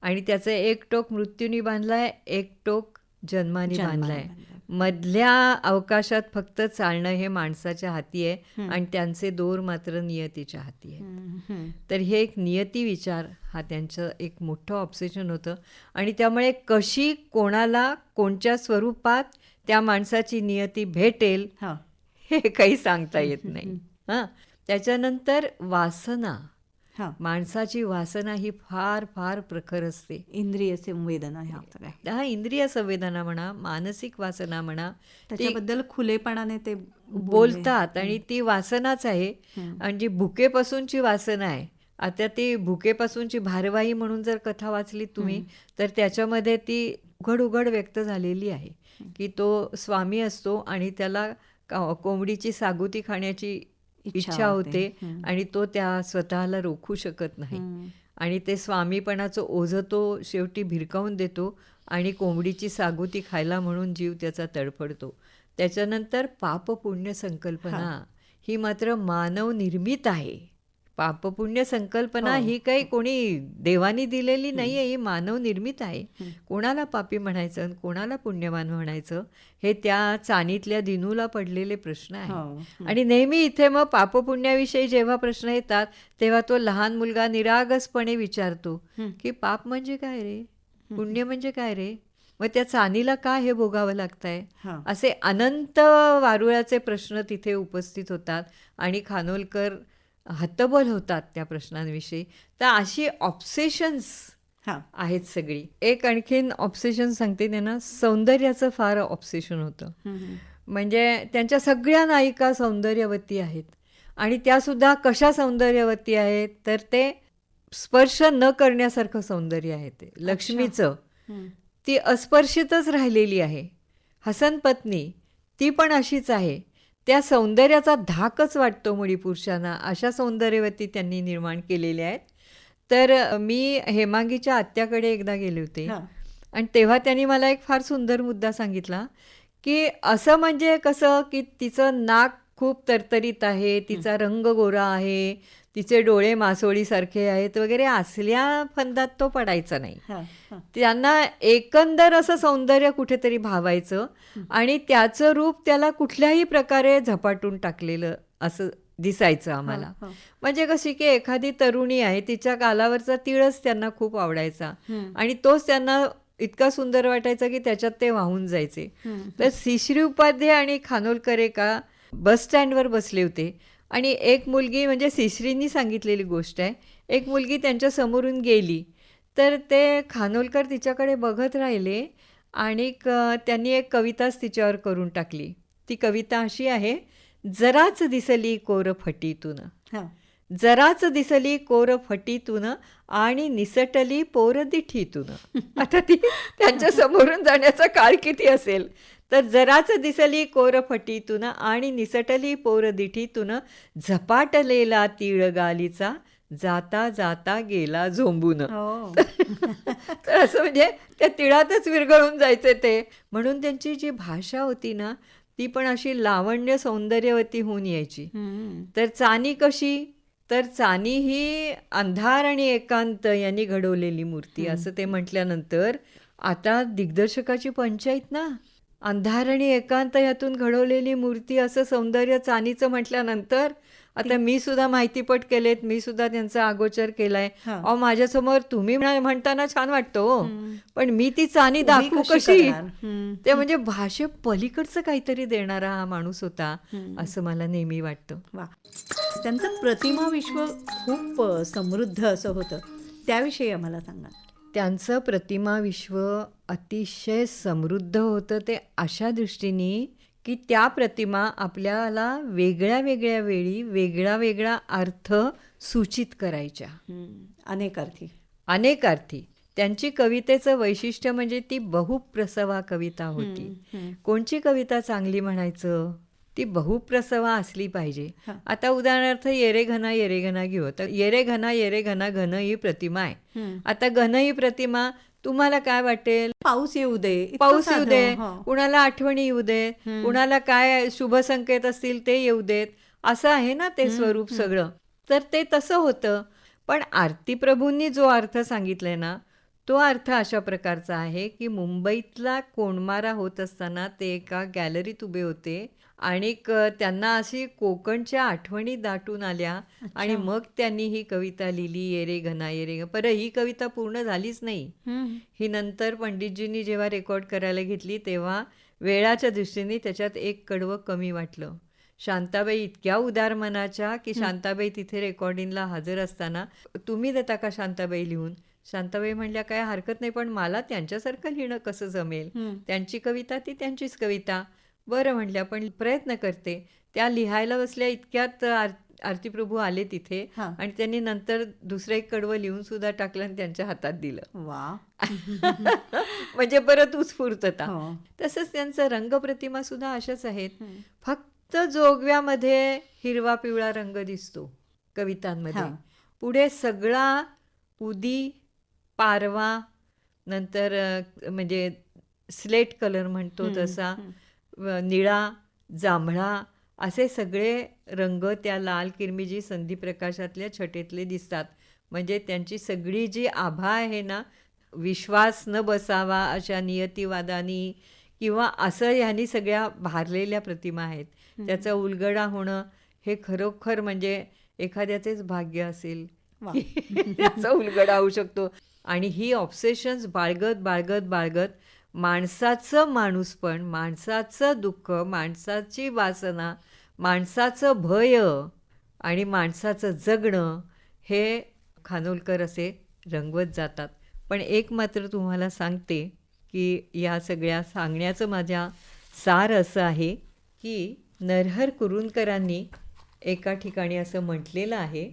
आणि त्याचं एक टोक मृत्यूनी बांधलाय, एक टोक जन्माने बांधलाय. मधल्या अवकाशात फक्त चालणं हे माणसाच्या हाती आहे आणि त्यांचे दोर मात्र नियतीच्या हाती आहे. तर हे एक नियती विचार हा त्यांचं एक मोठं ऑब्सेशन होतं आणि त्यामुळे कशी कोणाला कोणत्या स्वरूपात त्या माणसाची नियती भेटेल हा. हे काही सांगता येत नाही. हां, त्याच्यानंतर वासना, हा. माणसाची वासना ही फार फार प्रखर असते. इंद्रिय संवेदना ह्या सगळ्या. हा, इंद्रिय संवेदना म्हणा, मानसिक वासना म्हणा, ती त्याच्याबद्दल खुलेपणाने ते बोलतात आणि ती वासनाच आहे. आणि जी भुकेपासूनची वासना आहे, आता ती भुकेपासूनची भारवाही म्हणून जर कथा वाचली तुम्ही तर त्याच्यामध्ये ती उघड उघड व्यक्त झालेली आहे की तो स्वामी असतो आणि त्याला कोंबडीची सागुती खाण्याची इच्छा होते आणि तो त्या स्वतःला रोखू शकत नाही आणि ते स्वामीपणाचं ओझं तो शेवटी भिरकावून देतो आणि कोंबडीची सागुती खायला म्हणून जीव त्याचा तडफडतो. त्याच्यानंतर पापपुण्य संकल्पना ही मात्र मानव निर्मित आहे. पापपुण्य संकल्पना ही काही कोणी देवानी दिलेली नाही आहे, ही मानव निर्मित आहे. कोणाला पापी म्हणायचं आणि कोणाला पुण्यवान म्हणायचं हे त्या चाणीतल्या दिनूला पडलेले प्रश्न आहे. आणि नेहमी इथे मग पापपुण्याविषयी जेव्हा प्रश्न येतात तेव्हा तो लहान मुलगा निरागसपणे विचारतो की पाप म्हणजे काय रे, पुण्य म्हणजे काय रे, मग त्या चाणीला का हे भोगावं लागतंय. असे अनंत वारुळाचे प्रश्न तिथे उपस्थित होतात आणि खानोलकर हतबल होतात त्या प्रश्नांविषयी. तर अशी ऑब्सेशन्स आहेत सगळी. एक आणखीन ऑब्सेशन सांगते, त्यांना सौंदर्याचं फार ऑब्सेशन होतं. म्हणजे त्यांच्या सगळ्या नायिका सौंदर्यवती आहेत आणि त्यासुद्धा कशा सौंदर्यवती आहेत तर ते स्पर्श न करण्यासारखं सौंदर्य आहे. ते लक्ष्मीचं ती अस्पर्शितच राहिलेली आहे. हसन पत्नी ती पण अशीच आहे. त्या सौंदर्याचा धाकच वाटतो मुळी पुरुषांना, अशा सौंदर्यवती त्यांनी निर्माण केलेल्या आहेत. तर मी हेमांगीच्या आत्याकडे एकदा गेले होते आणि तेव्हा त्यांनी मला एक फार सुंदर मुद्दा सांगितला की असं म्हणजे कसं की तिचं नाक खूप तरतरीत आहे, तिचा रंग गोरा आहे, तिचे डोळे मासोळीसारखे आहेत वगैरे, असल्या फंदात तो पडायचा नाही. त्यांना एकंदर असं सौंदर्य कुठेतरी भावायचं आणि त्याचं रूप त्याला कुठल्याही प्रकारे झपाटून टाकलेलं असं दिसायचं आम्हाला. म्हणजे कशी की एखादी तरुणी आहे, तिच्या गालावरचा तिळच त्यांना खूप आवडायचा आणि तोच त्यांना इतका सुंदर वाटायचा की त्याच्यात ते वाहून जायचे. तर श्रीश्री उपाध्याय आणि खानोलकर एका बस स्टँडवर बसले होते आणि एक मुलगी, म्हणजे श्रीश्रींनी सांगितलेली गोष्ट आहे, एक मुलगी त्यांच्या समोरून गेली तर ते खानोलकर तिच्याकडे बघत राहिले आणि त्यांनी एक कविताच तिच्यावर करून टाकली. ती कविता अशी आहे, जराच दिसली कोर फटीतून, जराच दिसली कोर फटीतून आणि निसटली पोर दिठीतून. आता ती त्यांच्या समोरून जाण्याचा काळ किती असेल, तर जराच दिसली कोर फटीतून आणि निसटली पोर दिठीतून, झपाटलेला तीळ गालीचा जाता जाता गेला झोंबून. तर असं म्हणजे त्या तिळातच विरघळून जायचे ते. म्हणून त्यांची जी भाषा होती ना ती पण अशी लावण्य सौंदर्यवती होऊन यायची. तर चानी कशी, तर चानी ही अंधार आणि एकांत यांनी घडवलेली मूर्ती असं ते म्हटल्यानंतर आता दिग्दर्शकाची पंचायत ना, अंधार आणि एकांत यातून घडवलेली मूर्ती असं सौंदर्य चानीचं म्हटल्यानंतर आता मी सुद्धा माहितीपट केलेत, मी सुद्धा त्यांचा अगोचर केलाय. अहो माझ्यासमोर तुम्ही म्हणताना छान वाटतो पण मी ती चानी दाखवू कशी. ते म्हणजे भाषे पलीकडचं काहीतरी देणारा हा माणूस होता असं मला नेहमी वाटतं. वा, त्यांचं प्रतिमा विश्व खूप समृद्ध असं होतं, त्याविषयी आम्हाला सांगा. त्यांचं प्रतिमा विश्व अतिशय समृद्ध होतं ते अशा दृष्टीने की त्या प्रतिमा आपल्याला वेगळ्या वेगळ्या वेळी वेगळा वेगळा अर्थ सूचित करायच्या. अनेक अर्थी. त्यांची कवितेचं वैशिष्ट्य म्हणजे ती बहुप्रसवा कविता होती. कोणची कविता चांगली म्हणायचं, ती बहुप्रसवा असली पाहिजे. आता उदाहरणार्थ येरे घना घेऊ, तर येरे घना घन ही प्रतिमा आहे. आता घन ही प्रतिमा तुम्हाला काय वाटेल, पाऊस येऊ दे, पाऊस येऊ दे, कुणाला आठवणी येऊ दे, कुणाला काय शुभ संकेत असतील ते येऊ देत, असं आहे ना ते स्वरूप सगळं. तर ते तसं होतं. पण आरती प्रभूंनी जो अर्थ सांगितलाय ना तो अर्थ अशा प्रकारचा आहे की मुंबईतला कोंडमारा होत असताना ते एका गॅलरीत उभे होते आणि त्यांना अशी कोकणच्या आठवणी दाटून आल्या आणि मग त्यांनी ही कविता लिहिली, ये रे घना ये रे घना. पर ही कविता पूर्ण झालीच नाही. ही नंतर पंडितजींनी जेव्हा रेकॉर्ड करायला घेतली तेव्हा वेळाच्या दृष्टीने त्याच्यात एक कडवं कमी वाटलं. शांताबाई इतक्या उदार मनाच्या की शांताबाई तिथे रेकॉर्डिंगला हजर असताना, तुम्ही देता का शांताबाई लिहून? शांताबाई म्हणल्या, काय हरकत नाही, पण मला त्यांच्यासारखं लिहिणं कसं जमेल? त्यांची कविता ती त्यांचीच कविता. बरं म्हणल्या, पण प्रयत्न करते. त्या लिहायला बसल्या इतक्यात आरती प्रभू आले तिथे आणि त्यांनी नंतर दुसरं एक कडवं लिहून सुद्धा टाकलं आणि त्यांच्या हातात दिलं. वा. म्हणजे परत उत्स्फूर्तता. तसंच त्यांचं रंगप्रतिमा सुद्धा अशाच आहेत. फक्त जोगव्यामध्ये हिरवा पिवळा रंग दिसतो कवितांमध्ये. पुढे सगळा उदी, पारवा, नंतर म्हणजे स्लेट कलर म्हणतो तसा, निळा, जांभळा असे सगळे रंग त्या लाल किरमिजी संधी प्रकाशातल्या छटेतले दिसतात. म्हणजे त्यांची सगळी जी आभा आहे ना, विश्वास न बसावा अशा नियतिवादानी किंवा असं ह्यांनी सगळ्या भारलेल्या प्रतिमा आहेत. त्याचा उलगडा होणं हे खरोखर म्हणजे एखाद्याचेच भाग्य असेल त्याचा उलगडा होऊ शकतो. आणि ही ऑब्सेशन्स बाळगत बाळगत बाळगत माणसाचं माणूसपण, माणसाचं दुःख, माणसाची वासना, माणसाचं भय आणि माणसाचं जगणं हे खानोलकर असे रंगवत जातात. पण एक मात्र तुम्हाला सांगते की या सगळ्या सांगण्याचं माझ्या सार असं आहे की नरहर कुरूंकरांनी एका ठिकाणी असं म्हटलेलं आहे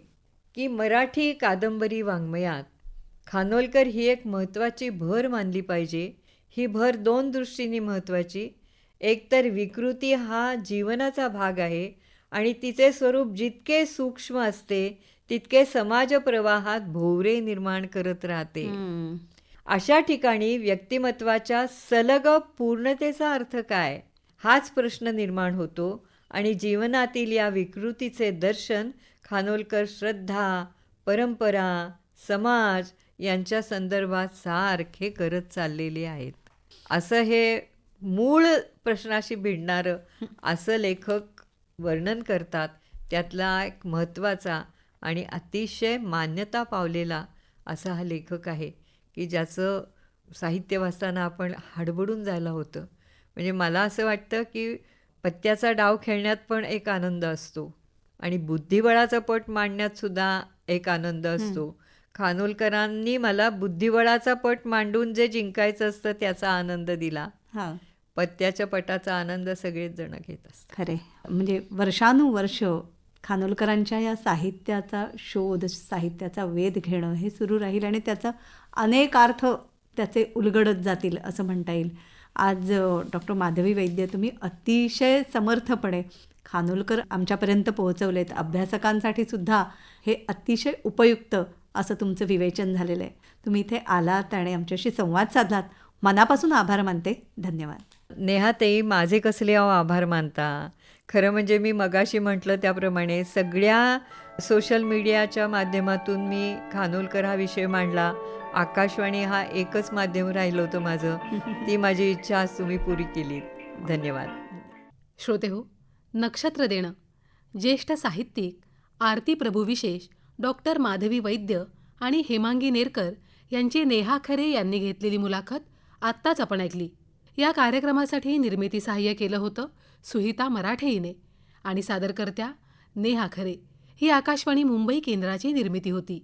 की मराठी कादंबरी वाङ्मयात खानोलकर ही एक महत्त्वाची भर मानली पाहिजे. ही भर दोन दृष्टीने महत्त्वाची. एकतर विकृती हा जीवनाचा भाग आहे आणि तिचे स्वरूप जितके सूक्ष्म असते तितके समाज प्रवाहात भोवरे निर्माण करत राहते. अशा ठिकाणी व्यक्तिमत्वाच्या सलग पूर्णतेचा अर्थ काय, हाच प्रश्न निर्माण होतो. आणि जीवनातील या विकृतीचे दर्शन खानोलकर श्रद्धा, परंपरा, समाज यांच्या संदर्भात सारखे करत चाललेले आहेत. असं हे मूळ प्रश्नाशी भिडणारं असं लेखक वर्णन करतात. त्यातला एक महत्त्वाचा आणि अतिशय मान्यता पावलेला असा हा लेखक आहे की ज्याचं साहित्य वाचताना आपण हडबडून जायला होतं. म्हणजे मला असं वाटतं की पत्त्याचा डाव खेळण्यात पण एक आनंद असतो आणि बुद्धिबळाचा पट मांडण्यात सुद्धा एक आनंद असतो. खानोलकरांनी मला बुद्धिबळाचा पट मांडून जे जिंकायचं असतं त्याचा आनंद दिला. पत्त्याच्या पटाचा आनंद सगळेच जण घेत असतात. खरे म्हणजे वर्षानुवर्ष खानोलकरांच्या या साहित्याचा शोध, साहित्याचा वेध घेणं हे सुरू राहील आणि त्याचा अनेक अर्थ त्याचे उलगडत जातील असं म्हणता येईल. आज डॉक्टर माधवी वैद्य, तुम्ही अतिशय समर्थपणे खानोलकर आमच्यापर्यंत पोहोचवलेत. अभ्यासकांसाठी सुद्धा हे अतिशय उपयुक्त असं तुमचं विवेचन झालेलं आहे. तुम्ही इथे आलात आणि आमच्याशी संवाद साधलात, मनापासून आभार मानते. धन्यवाद. नेहाताई, माझे कसले आभार मानता. खरं म्हणजे मी मगाशी म्हटलं त्याप्रमाणे सगळ्या सोशल मीडियाच्या माध्यमातून मी खानोलकर हा विषय मांडला. आकाशवाणी हा एकच माध्यम राहिलं होतं माझं. ती माझी इच्छा आज तुम्ही पुरी केली. धन्यवाद. श्रोतेहो, नक्षत्र देणं ज्येष्ठ साहित्यिक आरती प्रभू विशेष डॉक्टर माधवी वैद्य आणि हेमांगी नेरकर यांची नेहा खरे यांनी घेतलेली मुलाखत आत्ताच आपण ऐकली. या कार्यक्रमासाठी निर्मिती सहाय्य केलं होतं सुहिता मराठे हिने आणि सादरकर्त्या नेहा खरे. ही आकाशवाणी मुंबई केंद्राची निर्मिती होती.